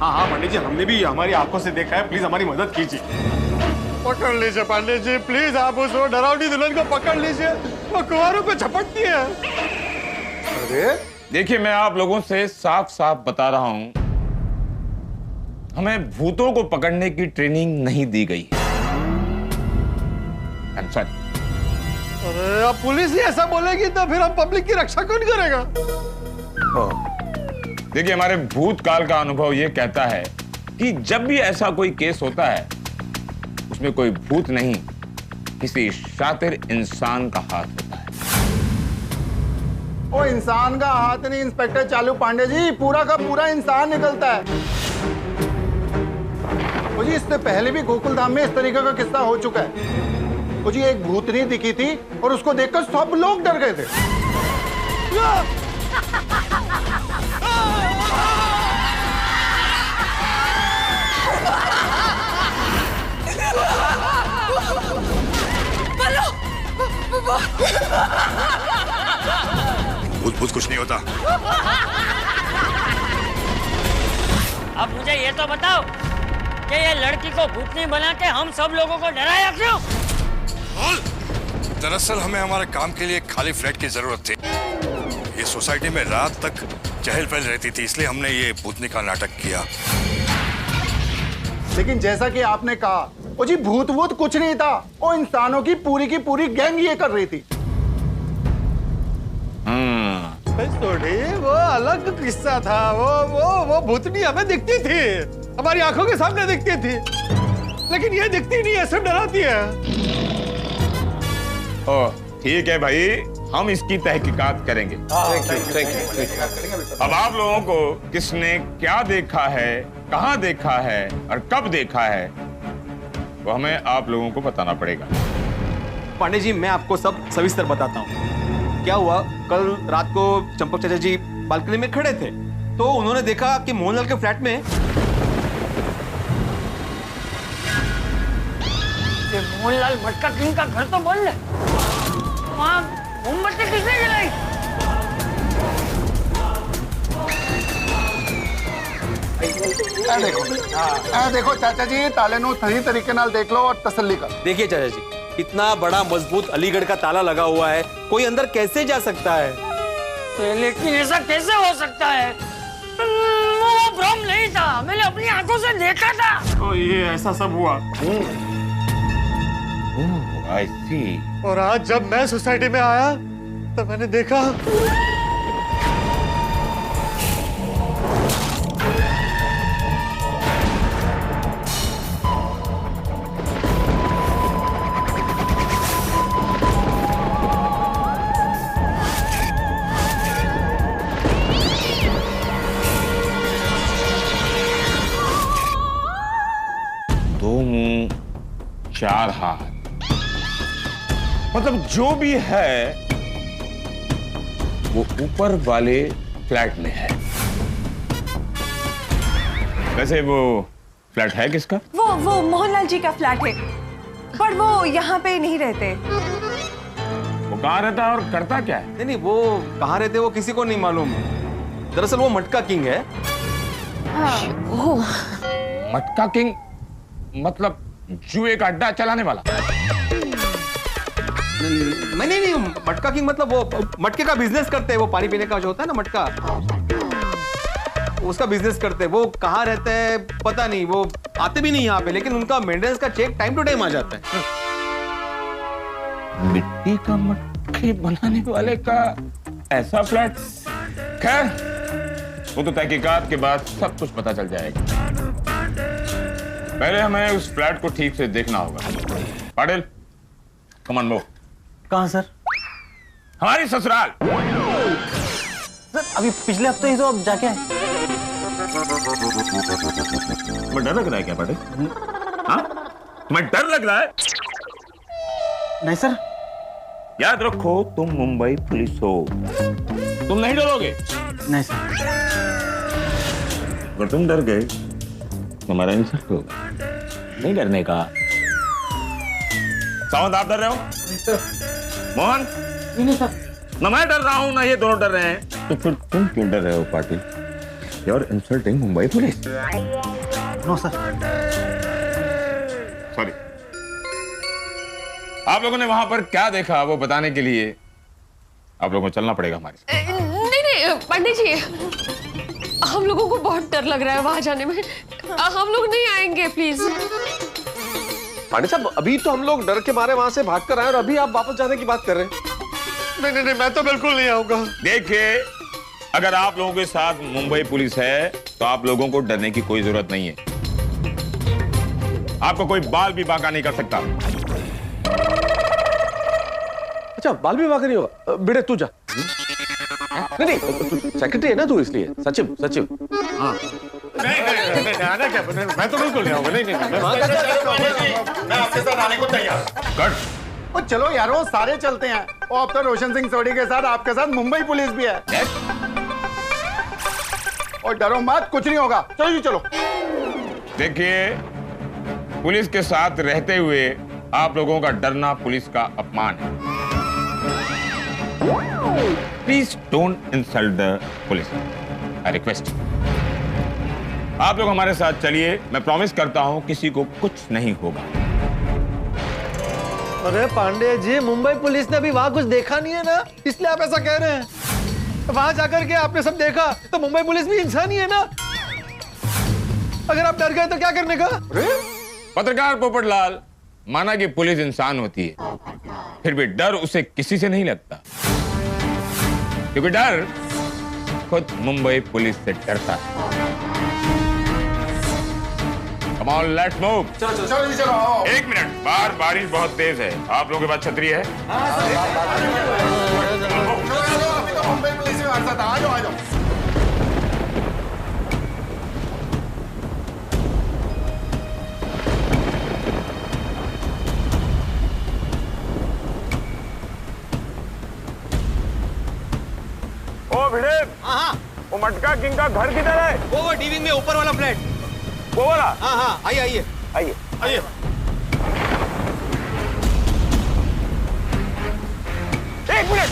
हाँ पंडित जी, हमने भी हमारी आंखों से देखा है। प्लीज हमारी मदद कीजिए। पकड़ लीजिए पांडे जी, प्लीज। आप उस डरावनी दुल्हन को पकड़ लीजिए, वो कुंवारों पे झपटती है। अरे देखिए, मैं आप लोगों से साफ साफ बता रहा हूं, हमें भूतों को पकड़ने की ट्रेनिंग नहीं दी गई है। I'm sorry। अरे अब पुलिस ही ऐसा बोलेगी तो फिर हम पब्लिक की रक्षा कौन करेगा? देखिए, हमारे भूतकाल का अनुभव यह कहता है कि जब भी ऐसा कोई केस होता है उसमें कोई भूत नहीं, किसी शातिर इंसान का हाथ होता है। वो इंसान का हाथ नहीं इंस्पेक्टर चालू पांडे जी, पूरा का पूरा इंसान निकलता है। वो जी, इससे पहले भी गोकुलधाम में इस तरीके का किस्सा हो चुका है। वो जी, एक भूतनी दिखी थी और उसको देखकर सब लोग डर गए थे। भूत भूत कुछ नहीं होता। अब मुझे ये तो बताओ कि ये लड़की को भूतनी बना के हम सब लोगों को डराया क्यों? दरअसल हमें हमारे काम के लिए एक खाली फ्लैट की जरूरत थी। ये सोसाइटी में रात तक चहल पहल रहती थी, इसलिए हमने ये भूतनी का नाटक किया। लेकिन जैसा कि आपने कहा, वो जी भूत वूत कुछ नहीं था, वो इंसानों की पूरी गैंग ये कर रही थी। वो अलग किस्सा था। वो भूतनी हमें दिखती थी, हमारी आंखों के सामने दिखती थी, लेकिन ये दिखती नहीं है, सिर्फ डराती है। ओह ठीक है भाई, हम इसकी तहकीकात करेंगे। Thank you. अब आप लोगों को किसने क्या देखा है, कहाँ देखा है और कब देखा है, वो हमें आप लोगों को बताना पड़ेगा। पांडे जी, मैं आपको सब सविस्तर बताता हूँ। क्या हुआ, कल रात को चंपक चाचा जी बालकनी में खड़े थे, तो उन्होंने देखा कि मोहनलाल के फ्लैट में ये मोहनलाल मटका किंग का घर तो बंद है, वहाँ मोमबत्ती किसने जलाई? देखो चाचा जी, ताले नु सही तरीके नाल देख लो और तसल्ली कर। देखिए चाचा जी, इतना बड़ा मजबूत अलीगढ़ का ताला लगा हुआ है, कोई अंदर कैसे जा सकता है? लेकिन ऐसा कैसे हो सकता है? वो भ्रम नहीं था, मैंने अपनी आंखों से देखा था। तो ये ऐसा सब हुआ। I see। और आज जब मैं सोसाइटी में आया तो मैंने देखा दो मुंह चार हाथ, मतलब जो भी है वो ऊपर वाले फ्लैट में है। वैसे वो फ्लैट है किसका? वो मोहनलाल जी का फ्लैट है, पर वो यहाँ पे नहीं रहते। वो कहाँ रहता है और करता क्या है? नहीं, वो कहाँ रहते वो किसी को नहीं मालूम। दरअसल वो मटका किंग है। मटका किंग मतलब जुए का अड्डा चलाने वाला? नहीं, मटका किंग मतलब वो मटके का बिजनेस करते हैं। वो पानी पीने का जो होता है ना मटका, उसका बिजनेस करते हैं। वो कहाँ रहते हैं पता नहीं, वो आते भी नहीं यहाँ पे, लेकिन उनका मेंटेनेंस का चेक टाइम टू टाइम आ जाता है। मिट्टी का मटके बनाने वाले का ऐसा फ्लैट? खैर वो तो तहकीकात के बाद सब कुछ पता चल जाएगा। पहले हमें उस फ्लैट को ठीक से देखना होगा। Patil, come on move. कहाँ सर? हमारी ससुराल। सर अभी पिछले हफ्ते ही तो अब जाके आए। तुम्हें डर लग रहा है क्या पाटिल? हाँ, तुम्हें डर लग रहा है? नहीं सर। याद रखो तुम मुंबई पुलिस हो, तुम नहीं डरोगे। नहीं सर। अगर तुम डर गए तुम्हारा इंसल्ट होगा। नहीं डरने का। सावंत, आप डर रहे हो? मोहन? नहीं सर। ना मैं डर रहा हूं ना ये दोनों डर रहे हैं, तो फिर तुम क्यों डर रहे हो Patil? You are insulting Mumbai police. No sir. Sorry. आप लोगों ने वहां पर क्या देखा वो बताने के लिए आप लोगों को चलना पड़ेगा हमारे साथ। नहीं पंडित जी, हम लोगों को बहुत डर लग रहा है वहां जाने में। हम लोग नहीं आएंगे प्लीज। पांडे साहब, अभी तो हम लोग डर के मारे वहां से भाग कर आए और अभी आप वापस जाने की बात कर रहे हैं। नहीं, मैं तो बिल्कुल नहीं आऊंगा। देखिए, अगर आप लोगों के साथ मुंबई पुलिस है तो आप लोगों को डरने की कोई जरूरत नहीं है। आपको कोई बाल भी बांका नहीं कर सकता। अच्छा, बाल भी बांका नहीं होगा? बेटे तू जा। नहीं, सेक्रेटरी है ना तू, इसलिए। सचिव। हाँ। नहीं, आना क्या? मैं तो बिल्कुल नहीं आऊंगा। नहीं, मैं आपके साथ आने को तैयार। कर। ओ चलो यारो, सारे चलते हैं। और अब तो रोशन सिंह सोडी के साथ आपके साथ मुंबई पुलिस भी है। और डरो मत, कुछ नहीं होगा। चलो जी चलो। देखिए, पुलिस के साथ रहते हुए आप लोगों का डरना पुलिस का अपमान है। Please don't insult the police. I request. आप लोग हमारे साथ चलिए, मैं प्रॉमिस करता हूं किसी को कुछ नहीं होगा। अरे पांडे जी, मुंबई पुलिस ने अभी वहां कुछ देखा नहीं है ना, इसलिए आप ऐसा कह रहे हैं। वहां जाकर के आपने सब देखा तो मुंबई पुलिस भी इंसान ही है ना। अगर आप डर गए तो क्या करने का? पत्रकार पोपटलाल, माना कि पुलिस इंसान होती है, फिर भी डर उसे किसी से नहीं लगता, क्योंकि डर खुद मुंबई पुलिस से डरता है। Come on let's move. चलो जी चलो। एक मिनट, बाहर बारिश बहुत तेज है, आप लोगों के पास छतरी है? अभी तो मुंबई पुलिस में हादसा था, आ जाओ आ जाओ। ओ भिड़े, वो मटका किंग का घर किधर है? वो डी विंग में ऊपर वाला फ्लैट। वो वाला? हाँ, आइए आइए आइए आइए। एक मिनट,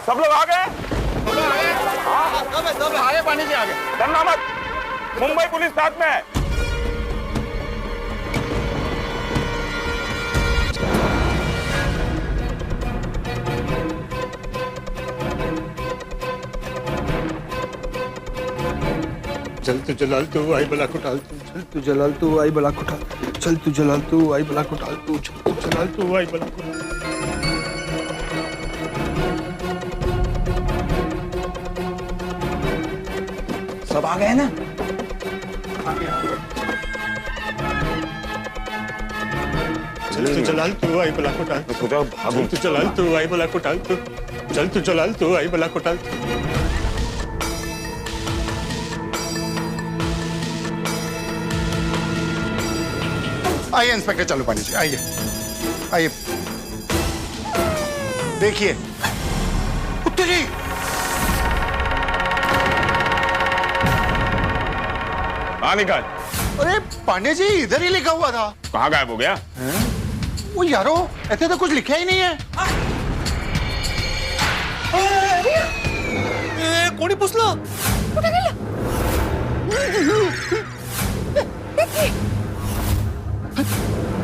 सब लोग आ गए? आगे पानी के आगे। डरना मत, मुंबई पुलिस साथ में है। चल तू जलाल तू आई बला को टाल तू, चल तू जलाल तू आई बला को टाल, चल तू जलाल तू आई बला को टाल तू, चल तू जलाल तू आई बला को टाल। सब आ गए ना? चल तू जलाल तू आई बला को टाल, चल तू जलाल तू आई बला को टाल तू, चल तू जलाल तू आई बला को टाल। आइए इंस्पेक्टर चालू पानी जी, आइए आइए। देखिए उत्तर जी, हाँ निकाल। अरे पांडे जी इधर ही लिखा हुआ था। कहाँ गायब हो गया? वो यारो ऐसे तो कुछ लिखा ही नहीं है। कोणी पुसलं? कुठे गेलं?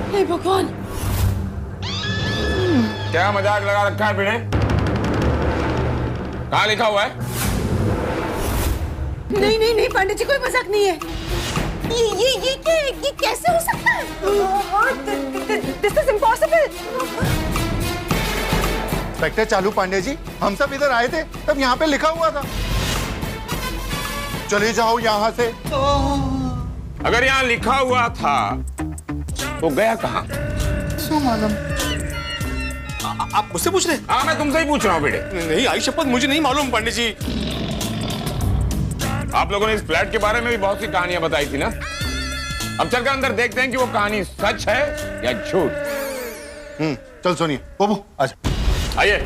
हे भगवान, क्या मजाक लगा रखा है भिड़े? कहाँ लिखा हुआ है? नहीं नहीं नहीं पांडे जी, कोई मजाक नहीं है। ये कैसे हो सकता है? This is impossible. इंस्पेक्टर चालू पांडे जी, हम सब इधर आए थे तब यहाँ पे लिखा हुआ था। चले जाओ यहाँ से। अगर यहाँ लिखा हुआ था तो गया कहाँ? आप मुझसे पूछ रहे हैं? हाँ मैं तुमसे ही पूछ रहा हूँ बेटे। नहीं, आई शपथ मुझे नहीं मालूम पंडित जी। आप लोगों ने इस फ्लैट के बारे में भी बहुत सी कहानियां बताई थी ना। अब चलकर अंदर देखते हैं कि वो कहानी सच है या झूठ। चल सोनिए, बाबू आजा। आइए।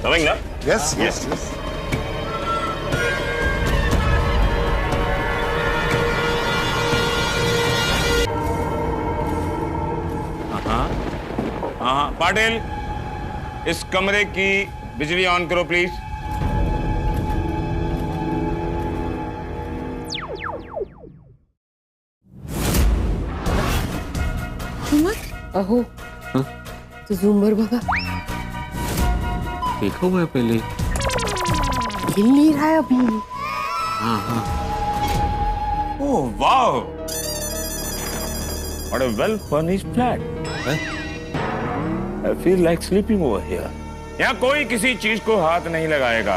कमिंग ना? Yes yes yes. हाँ पाटिल, इस कमरे की बिजली ऑन करो प्लीज। अहो तो झूमर बघा, देखा हुआ है पहले। हिल नहीं रहा है अभी। हाँ हाँ। ओह वाह, what a well furnished flat. I feel like sleeping over here. यहाँ कोई किसी चीज को हाथ नहीं लगाएगा।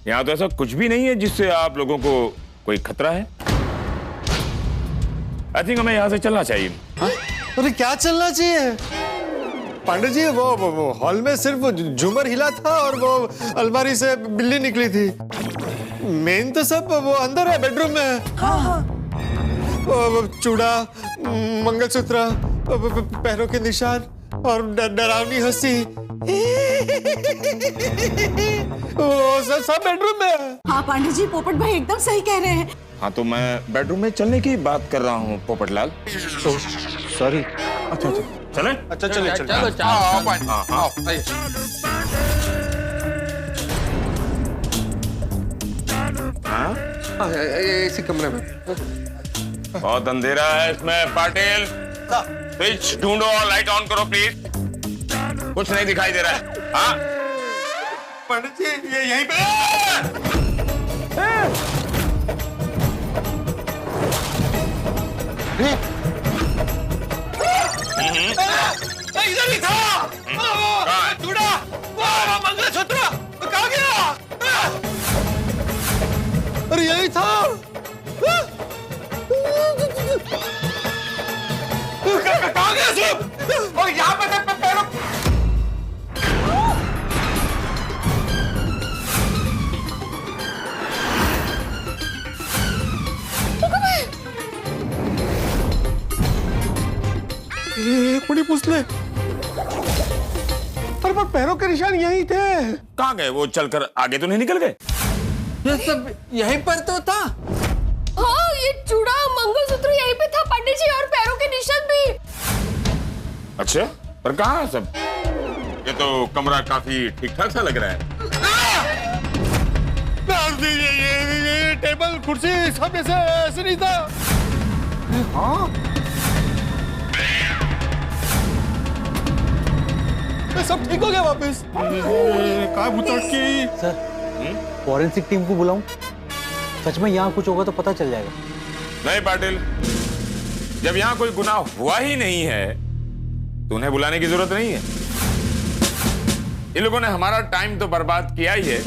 यहाँ तो ऐसा कुछ भी नहीं है जिससे आप लोगों को कोई खतरा है। आई थिंक हमें यहाँ से चलना चाहिए। अरे क्या चलना चाहिए पांडे जी? वो हॉल में सिर्फ वो झूमर हिला था और वो अलमारी से बिल्ली निकली थी। मेन तो सब वो अंदर है, बेडरूम में है। वो चूड़ा, मंगलसूत्र, पैरों के निशान और डरावनी हंसी, वो सब बेडरूम में है। हाँ पांडे जी, पोपट भाई एकदम सही कह रहे हैं। हाँ तो मैं बेडरूम में चलने की बात कर रहा हूँ पोपटलाल। सॉरी। अच्छा अच्छा चले। अच्छा चले चलो चलो आओ पांडे, आओ आइए। इसी कमरे में। बहुत अंधेरा है इसमें पाटिल। स्विच ढूंढो और लाइट ऑन करो प्लीज। कुछ नहीं दिखाई दे रहा है। हाँ पंडित जी ये यहीं पे। इधर ही था। चूड़ा, मंगलसूत्र कहाँ गया? अरे यही था। कहाँ गया सब? और यहाँ पे पैरों एक बड़ी पूछले। अरे पर पैरों के निशान यही थे। कहाँ गए वो? चलकर आगे तो नहीं निकल गए? ये सब यहीं पर तो था। हाँ, ये चूड़ा मंगलसूत्र यहीं पे था पंडित जी, और पैरों के निशान भी। अच्छा, पर कहाँ है सब? ये तो कमरा काफी ठीक ठाक सा लग रहा है। ये टेबल कुर्सी सब ऐसे नहीं था। हाँ, सब ठीक हो गया वापस। कहाँ भूतड़ की? सर, फॉरेंसिक टीम को बुलाऊं? सच में यहाँ कुछ होगा तो पता चल जाएगा। नहीं पाटिल, जब यहाँ कोई गुनाह हुआ ही नहीं है तो उन्हें बुलाने की जरूरत नहीं है। इन लोगों ने हमारा टाइम तो बर्बाद किया ही है,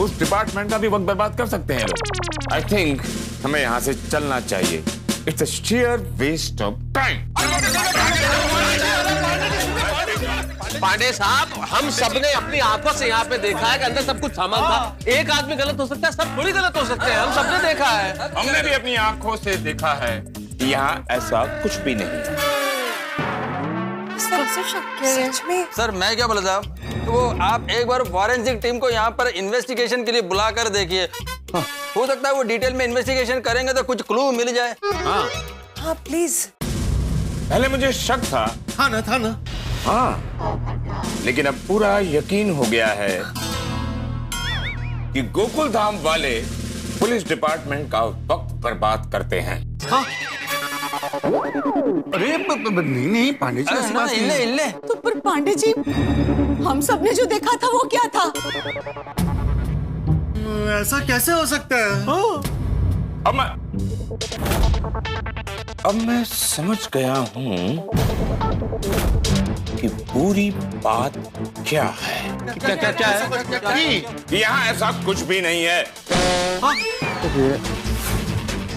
उस डिपार्टमेंट का भी वक्त बर्बाद कर सकते हैं लोग। आई थिंक हमें यहाँ से चलना चाहिए। It's a sheer waste of time। Pandey साहब, हम सबने अपनी आंखों से यहाँ पे देखा है कि अंदर सब कुछ सामान था। एक आदमी गलत हो सकता है, सब थोड़ी गलत हो सकते हैं। हम सबने देखा है। हमने भी अपनी आंखों से देखा है कि यहाँ ऐसा कुछ भी नहीं है। सच में? सर मैं क्या बोला था, तो वो आप एक बार फॉरेंसिक टीम को यहाँ पर इन्वेस्टिगेशन के लिए बुला कर देखिए। हो सकता है वो डिटेल में इन्वेस्टिगेशन करेंगे तो कुछ क्लू मिल जाए। हाँ हाँ प्लीज। पहले मुझे शक था। था ना। हाँ, लेकिन अब पूरा यकीन हो गया है कि गोकुल धाम वाले पुलिस डिपार्टमेंट का वक्त बर्बाद करते हैं। हाँ? अरे नहीं पांडे जी, ऐसी बात नहीं है। तो पर पांडे जी, हम सबने जो देखा था वो क्या था? ऐसा कैसे हो सकता है? अब मैं समझ गया हूँ कि पूरी बात क्या है। क्या है? कि यहाँ ऐसा कुछ भी नहीं है।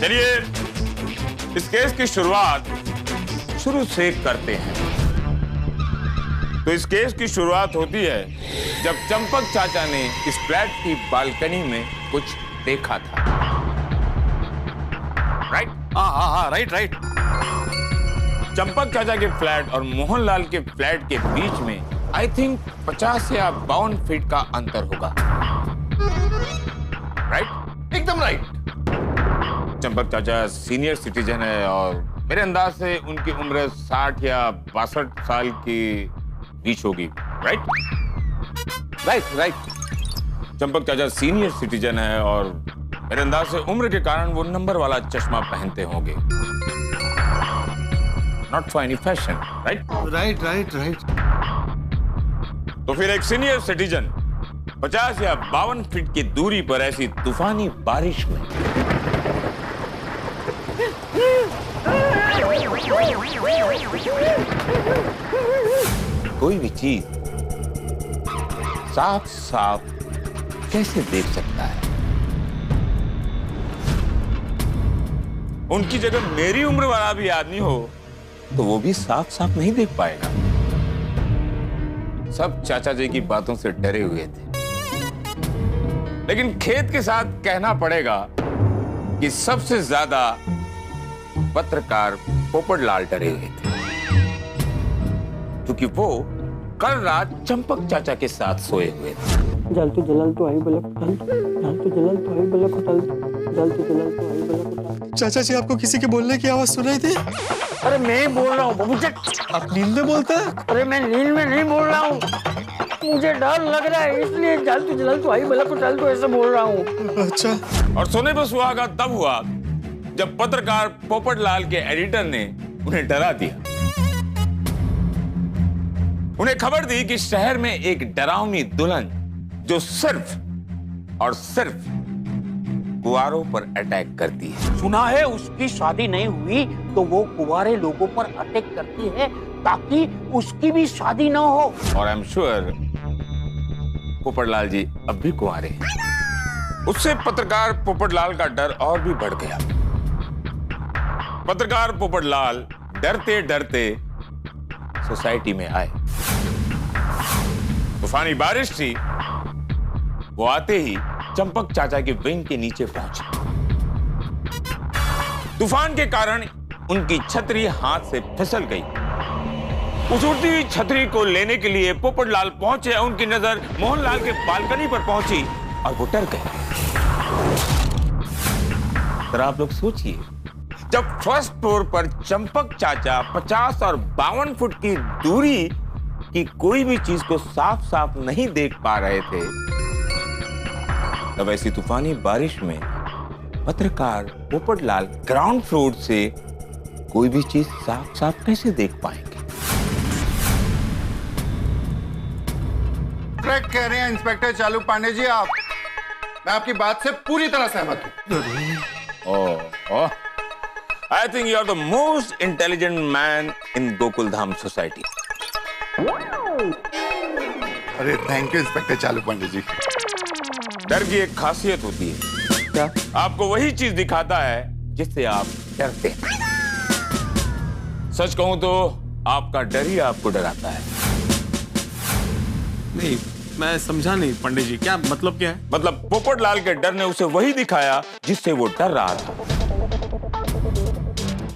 चलिए इस केस की शुरुआत शुरू से करते हैं। तो इस केस की शुरुआत होती है जब चंपक चाचा ने इस फ्लैट की बालकनी में कुछ देखा था। राइट? हाँ, राइट। चंपक चाचा के फ्लैट और मोहनलाल के फ्लैट के बीच में आई थिंक 50 या 52 फीट का अंतर होगा। राइट? एकदम राइट। चंपक चाचा सीनियर सिटीजन है और मेरे अंदाज से उनकी उम्र 60 या 62 साल की बीच होगी। राइट? राइट। चंपक चाचा सीनियर सिटीजन है और मेरे अंदाज से उम्र के कारण वो नंबर वाला चश्मा पहनते होंगे। Not for any fashion. Right? Right. तो फिर एक सीनियर सिटीजन 50 या 52 फीट की दूरी पर ऐसी तूफानी बारिश में कोई भी चीज साफ साफ कैसे देख सकता है? उनकी जगह मेरी उम्र वाला भी आदमी हो तो वो भी साफ साफ नहीं देख पाएगा। सब चाचा जी की बातों से डरे हुए थे, लेकिन खेत के साथ कहना पड़ेगा कि सबसे ज्यादा पत्रकार पोपटलाल डरे हुए थे, क्योंकि वो कल रात चंपक चाचा के साथ सोए हुए थे। जल तो जलाल तो आई बलक उठल, जल तो जलाल तो आई बलक उठल, जल तो जलाल तो आई बलक उठल। चाचा जी आपको किसी के बोलने की आवाज सुनाई थी? अरे मैं ही बोल रहा हूँ बबूचक। आप नींद में बोलते हैं? अरे मैं नींद में नहीं बोल रहा हूँ, मुझे डर लग रहा है इसलिए जल तो आई बलक उठल तो ऐसे बोल रहा हूँ। अच्छा। और सोने पर सुहागा तब हुआ जब पत्रकार पोपटलाल के एडिटर ने उन्हें डरा दिया। उन्हें खबर दी कि शहर में एक डरावनी दुल्हन जो सिर्फ और सिर्फ कुंवारों पर अटैक करती है। सुना है उसकी शादी नहीं हुई तो वो कुंवारे लोगों पर अटैक करती है ताकि उसकी भी शादी ना हो। और आई एम श्योर पोपटलाल जी अब भी कुंवारे हैं। उससे पत्रकार पोपटलाल का डर और भी बढ़ गया। पत्रकार पोपटलाल डरते डरते सोसाइटी में आए। तूफानी बारिश थी। वो आते ही चंपक चाचा के विंग के नीचे पहुंचे। तूफान के कारण उनकी छतरी हाथ से फिसल गई। उस उड़ती हुई छतरी को लेने के लिए पोपटलाल पहुंचे। उनकी नजर मोहनलाल के बालकनी पर पहुंची और वो डर गए। तो आप लोग सोचिए, जब फर्स्ट फ्लोर पर चंपक चाचा 50 और 52 फुट की दूरी की कोई भी चीज को साफ साफ नहीं देख पा रहे थे, तब ऐसी तूफानी बारिश में पत्रकार पोपटलाल ग्राउंड फ्लोर से कोई भी चीज साफ साफ कैसे देख पाएंगे? करेक्ट कह रहे हैं इंस्पेक्टर चालू पांडे जी आप। मैं आपकी बात से पूरी तरह सहमत हूं। I think you are the most intelligent man in Gokul Dham society. अरे थैंक यू इंस्पेक्टर चालू पांडे जी। डर की एक खासियत होती है, क्या? आपको वही चीज दिखाता है जिससे आप डरते हैं। सच कहूं तो आपका डर ही आपको डराता है। नहीं, मैं समझा नहीं पंडित जी, क्या मतलब क्या है? मतलब पोपटलाल के डर ने उसे वही दिखाया जिससे वो डर रहा था।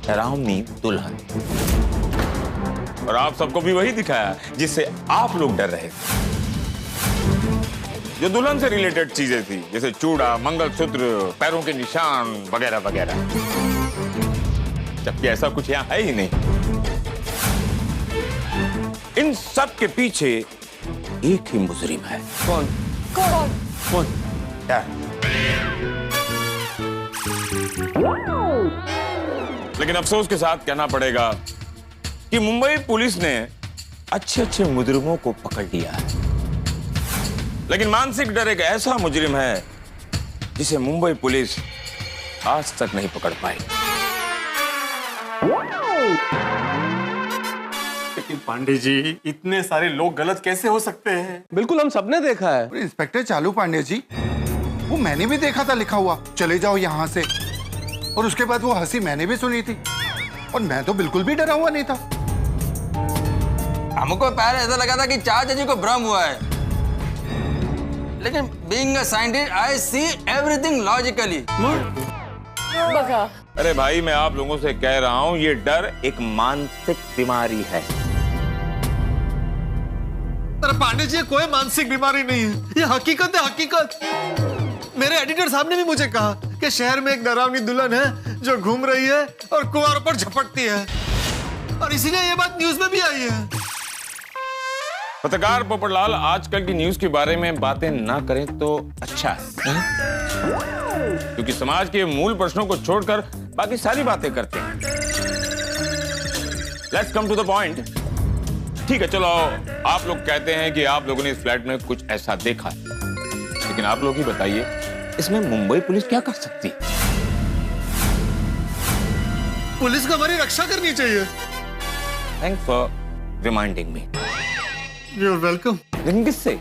डरावनी दुल्हन। और आप सबको भी वही दिखाया जिससे आप लोग डर रहे थे। जो दुल्हन से रिलेटेड चीजें थी, जैसे चूड़ा, मंगलसूत्र, पैरों के निशान वगैरह वगैरह। जबकि ऐसा कुछ यहां है ही नहीं। इन सब के पीछे एक ही मुजरिम है। कौन? कौन? कौन? क्या? लेकिन अफसोस के साथ कहना पड़ेगा कि मुंबई पुलिस ने अच्छे अच्छे मुजरिमों को पकड़ लिया है। लेकिन मानसिक डर एक ऐसा मुजरिम है जिसे मुंबई पुलिस आज तक नहीं पकड़ पाई। लेकिन पांडे जी, इतने सारे लोग गलत कैसे हो सकते हैं? बिल्कुल, हम सबने देखा है। इंस्पेक्टर चालू पांडे जी, वो मैंने भी देखा था लिखा हुआ, चले जाओ यहाँ से। और उसके बाद वो हंसी मैंने भी सुनी थी और मैं तो बिल्कुल भी डरा हुआ नहीं था। हमको पहले ऐसा लगा था कि चाचा जी को भ्रम हुआ है, लेकिन being a scientist I see everything logically. बगा। अरे भाई, मैं आप लोगों से कह रहा हूं, ये डर एक मानसिक बीमारी है। अरे पांडे जी, कोई मानसिक बीमारी नहीं है, ये हकीकत है, हकीकत। मेरे एडिटर साहब ने भी मुझे कहा कि शहर में एक डरावनी दुल्हन है जो घूम रही है और कुंवारों पर झपटती है, और इसीलिए ये बात न्यूज में भी आई है। पत्रकार पोपटलाल, आजकल की न्यूज के बारे में बातें ना करें तो अच्छा है, क्योंकि समाज के मूल प्रश्नों को छोड़कर बाकी सारी बातें करते हैं। Let's come to the point. ठीक है, चलो, आप लोग कहते हैं कि आप लोगों ने इस फ्लैट में कुछ ऐसा देखा, लेकिन आप लोग ही बताइए, इसमें मुंबई पुलिस क्या कर सकती है? पुलिस को हमारी रक्षा करनी चाहिए। Thanks for reminding me. You're welcome। लेकिन किससे?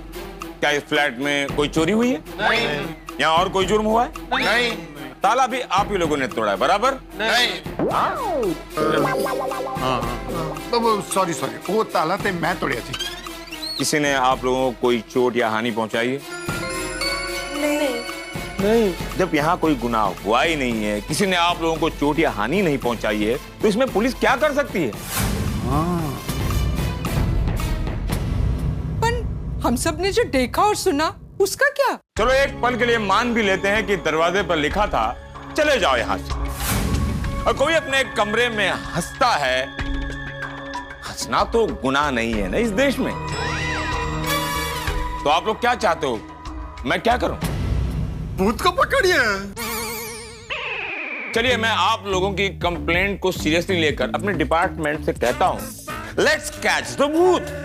क्या इस फ्लैट में कोई चोरी हुई है? नहीं। यहाँ और कोई जुर्म हुआ है? नहीं। ताला भी आप ही लोगों ने तोड़ा है, बराबर? नहीं। सॉरी, वो ताला ते मैं तोड़िया थी। किसी ने आप लोगों को कोई चोट या हानि पहुंचाई है? नहीं। जब यहाँ कोई गुनाह हुआ ही नहीं है, किसी ने आप लोगों को चोट या हानि नहीं पहुंचाई है, तो इसमें पुलिस क्या कर सकती है? हम सब ने जो देखा और सुना उसका क्या? चलो एक पल के लिए मान भी लेते हैं कि दरवाजे पर लिखा था चले जाओ यहां से, और कोई अपने कमरे में हंसता है। हंसना तो गुनाह नहीं है ना इस देश में। तो आप लोग क्या चाहते हो, मैं क्या करूं? भूत को पकड़िए। चलिए, मैं आप लोगों की कंप्लेंट को सीरियसली लेकर अपने डिपार्टमेंट से कहता हूं, लेट्स कैच द भूत।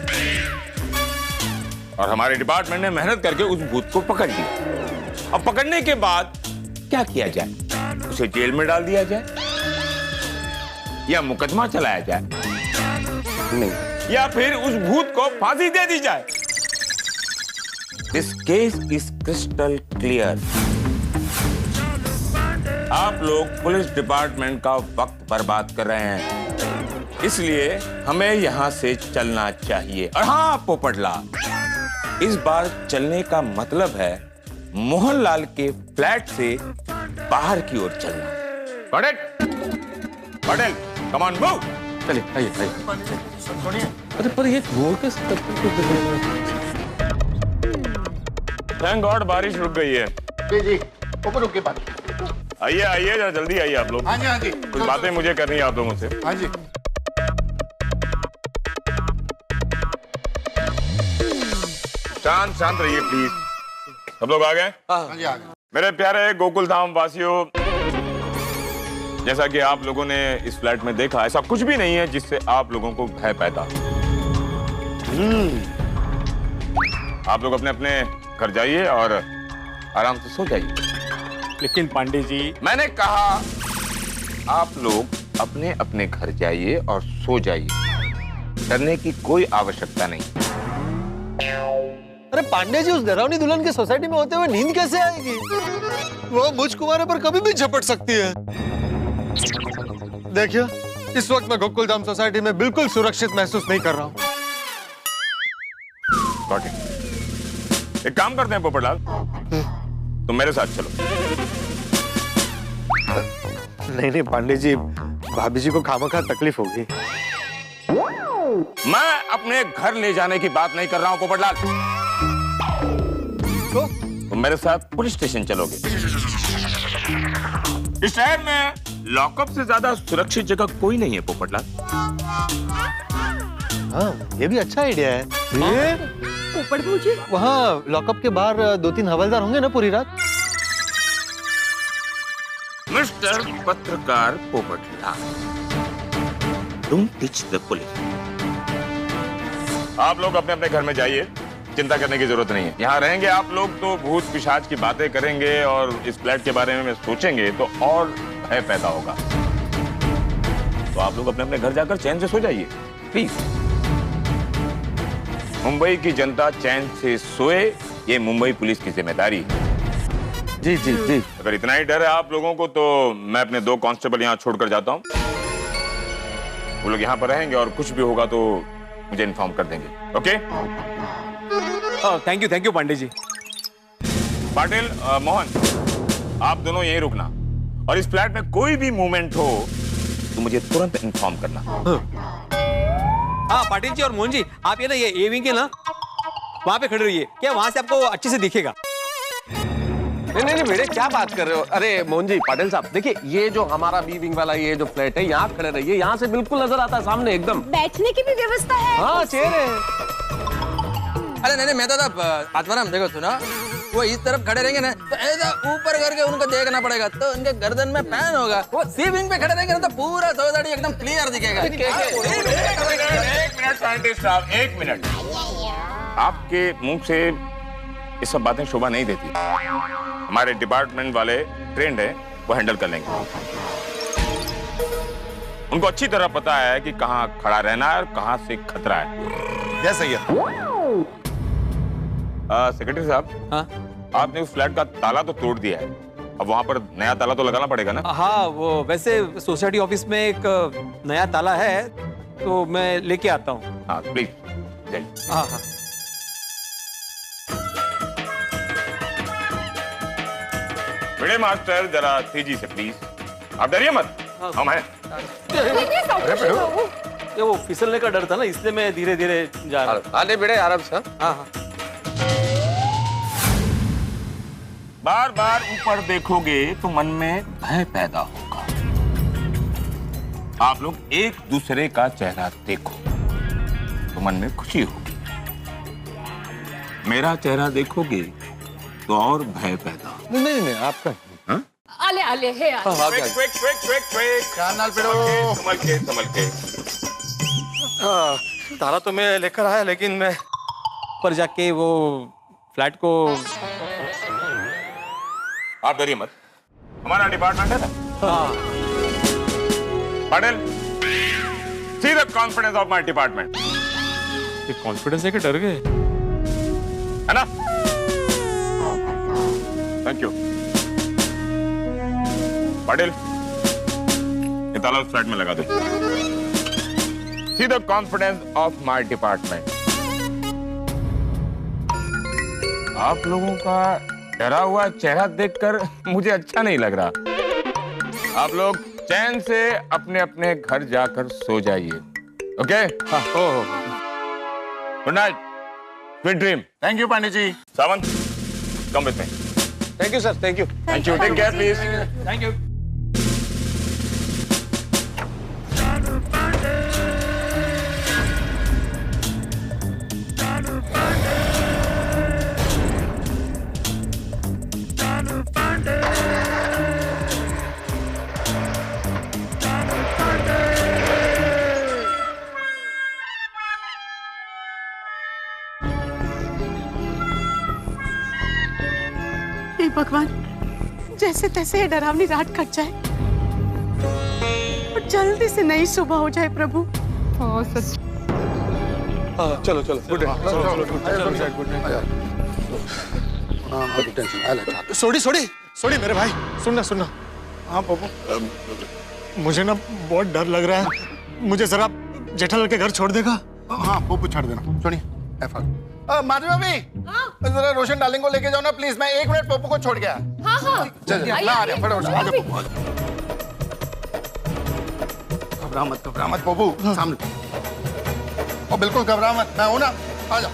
और हमारे डिपार्टमेंट ने मेहनत करके उस भूत को पकड़ लिया। अब पकड़ने के बाद क्या किया जाए? उसे जेल में डाल दिया जाए या मुकदमा चलाया जाए? नहीं, या फिर उस भूत को फांसी दे दी जाए? This case is crystal clear. आप लोग पुलिस डिपार्टमेंट का वक्त बर्बाद कर रहे हैं, इसलिए हमें यहां से चलना चाहिए। और हाँ पोपटलाल, इस बार चलने का मतलब है मोहनलाल के फ्लैट से बाहर की ओर चलना। Patel, come on move. चलिए, आइए। अरे पर ये घोर के थैंक गॉड बारिश रुक गई है। जी, ऊपर रुक के बात। आइए, जरा जल्दी आइए आप लोग। हाँ जी। कुछ बातें मुझे करनी है आप लोगों से। हाँ जी। शांत रहिए प्लीज। सब लोग आ गए? हाँ जी, आ गए। मेरे प्यारे गोकुल धाम वासियों, जैसा कि आप लोगों ने इस फ्लैट में देखा, ऐसा कुछ भी नहीं है जिससे आप लोगों को भय पैदा। आप लोग अपने अपने घर जाइए और आराम से सो जाइए। लेकिन पांडे जी, मैंने कहा आप लोग अपने अपने घर जाइए और सो जाइए, डरने की कोई आवश्यकता नहीं। अरे पांडे जी, उस डरावनी दुल्हन की सोसाइटी में होते हुए नींद कैसे आएगी? वो मुझ कुमारे पर कभी भी झपट सकती है। देखिए, इस वक्त मैं गोकुलधाम सोसाइटी में बिल्कुल सुरक्षित महसूस नहीं कर रहा हूँ। एक काम करते हैं पोपटलाल, तुम मेरे साथ चलो। नहीं पांडे जी, भाभी जी को खामखा तकलीफ होगी। मैं अपने घर ले जाने की बात नहीं कर रहा हूं पोपटलाल। तुम मेरे साथ पुलिस स्टेशन चलोगे। इस शहर में लॉकअप से ज्यादा सुरक्षित जगह कोई नहीं है पोपटलाल। हाँ, ये भी अच्छा आइडिया है। पोपट भौजी, वहाँ लॉकअप के बाहर 2-3 हवलदार होंगे ना पूरी रात। मिस्टर पत्रकार Popatlal, don't teach the police. आप लोग अपने अपने घर में जाइए, चिंता करने की जरूरत नहीं है। यहाँ रहेंगे आप लोग तो भूत पिशाच की बातें करेंगे और इस फ्लैट के बारे में सोचेंगे तो और भय पैदा होगा। तो आप लोग अपने अपने घर जाकर चैन से सो जाइए प्लीज। मुंबई की जनता चैन से सोए, ये मुंबई पुलिस की जिम्मेदारी है। जी। अगर इतना ही डर है आप लोगों को तो मैं अपने 2 कांस्टेबल यहाँ छोड़कर जाता हूँ। वो लोग यहाँ पर रहेंगे और कुछ भी होगा तो मुझे इन्फॉर्म कर देंगे। ओके? थैंक यू पांडे जी। पाटिल, मोहन, आप दोनों यहीं रुकना और इस फ्लैट में कोई भी मूवमेंट हो तो मुझे तुरंत इन्फॉर्म करना। हाँ पाटिल जी और मोहन जी, आप ये ना ये ए विंग के ना वहां पे खड़े रहिए, क्या वहां से आपको अच्छे से दिखेगा। नहीं बेटे, क्या बात कर रहे हो? अरे मोहन जी, पाटिल साहब, देखिए ये जो हमारा बी विंग वाला ये जो फ्लैट है, यहाँ खड़े रहिए, यहाँ से बिल्कुल नजर आता है सामने एकदम। बैठने की भी व्यवस्था है? हाँ, चेयर है। अरे नहीं मैं तो आत्माराम देखो सुना, वो इस तरफ खड़े रहेंगे ना तो ऐसा ऊपर करके उनको देखना पड़ेगा, तो उनके गर्दन में फैन होगा। वो सी विंग पे खड़े रहेंगे ना तो पूरा सोसाइटी एकदम क्लियर दिखेगा। एक मिनट साइंटिस्ट साहब, 1 मिनट। आपके मुंह से ये सब बातें शोभा नहीं देती। हमारे डिपार्टमेंट वाले ट्रेंड है, वो हैंडल कर लेंगे। उनको अच्छी तरह पता है कि कहाँ खड़ा रहना है और कहाँ से खतरा है। क्या सही है? सेक्रेटरी साहब, हाँ? आपने उस फ्लैट का ताला तो तोड़ दिया है, अब वहां पर नया ताला तो लगाना पड़ेगा ना? हाँ, वो वैसे सोसाइटी ऑफिस में एक नया ताला है तो मैं लेके आता हूँ। हाँ प्लीज। हाँ। बड़े मास्टर जरा तेजी से प्लीज, आप डरिए मत, हम हैं। ये वो फिसलने का डर था ना, इसलिए मैं धीरे धीरे जा रहा हूँ। हाँ बेटे, आराम से। हाँ। बार बार ऊपर देखोगे तो मन में भय पैदा होगा। आप लोग एक दूसरे का चेहरा देखो तो मन में खुशी होगी। मेरा चेहरा देखोगे तो और भय पैदा। नहीं आपका। हाँ? आले है। संभल के। ताला तो मैं लेकर आया, लेकिन मैं पर जाके वो फ्लैट को। आप डरिए मत, हमारा डिपार्टमेंट है ना। Patil, see the confidence of my department. ये कॉन्फिडेंस है कि डर गए, है ना? Thank you. पाटिल, ये ताला उस फ्लैट में लगा दो। See the confidence of my department. आप लोगों का डरा हुआ चेहरा देखकर मुझे अच्छा नहीं लग रहा। आप लोग चैन से अपने अपने घर जाकर सो जाइए। Okay? Good night, sweet dream. Thank you Pandey ji. Sawant, come with me. Thank you sir, thank you. Thank you, take care please. Thank you. हे भगवान, जैसे तैसे ये डरावनी रात कट जाए और जल्दी से नई सुबह हो जाए प्रभु। सच। चलो चलो, गुड नाइट। सोडी सोडी सोडी मेरे भाई, सुनना सुनना। हाँ पप्पू, मुझे ना बहुत डर लग रहा है। मुझे जरा जेठालाल के घर छोड़ देगा? हाँ पप्पू छोड़ देना। सुनिए माधवी भाभी, जरा रोशन डार्लिंग को लेके जाओ ना प्लीज। मैं 1 मिनट पप्पू को छोड़ गया। हाँ हाँ, चल आ रहा फटाफट। आ जाओ पप्पू, घबरा मत पप्पू, सामने। और बिल्कुल घबरा मत, मैं हूं ना, आ जाओ।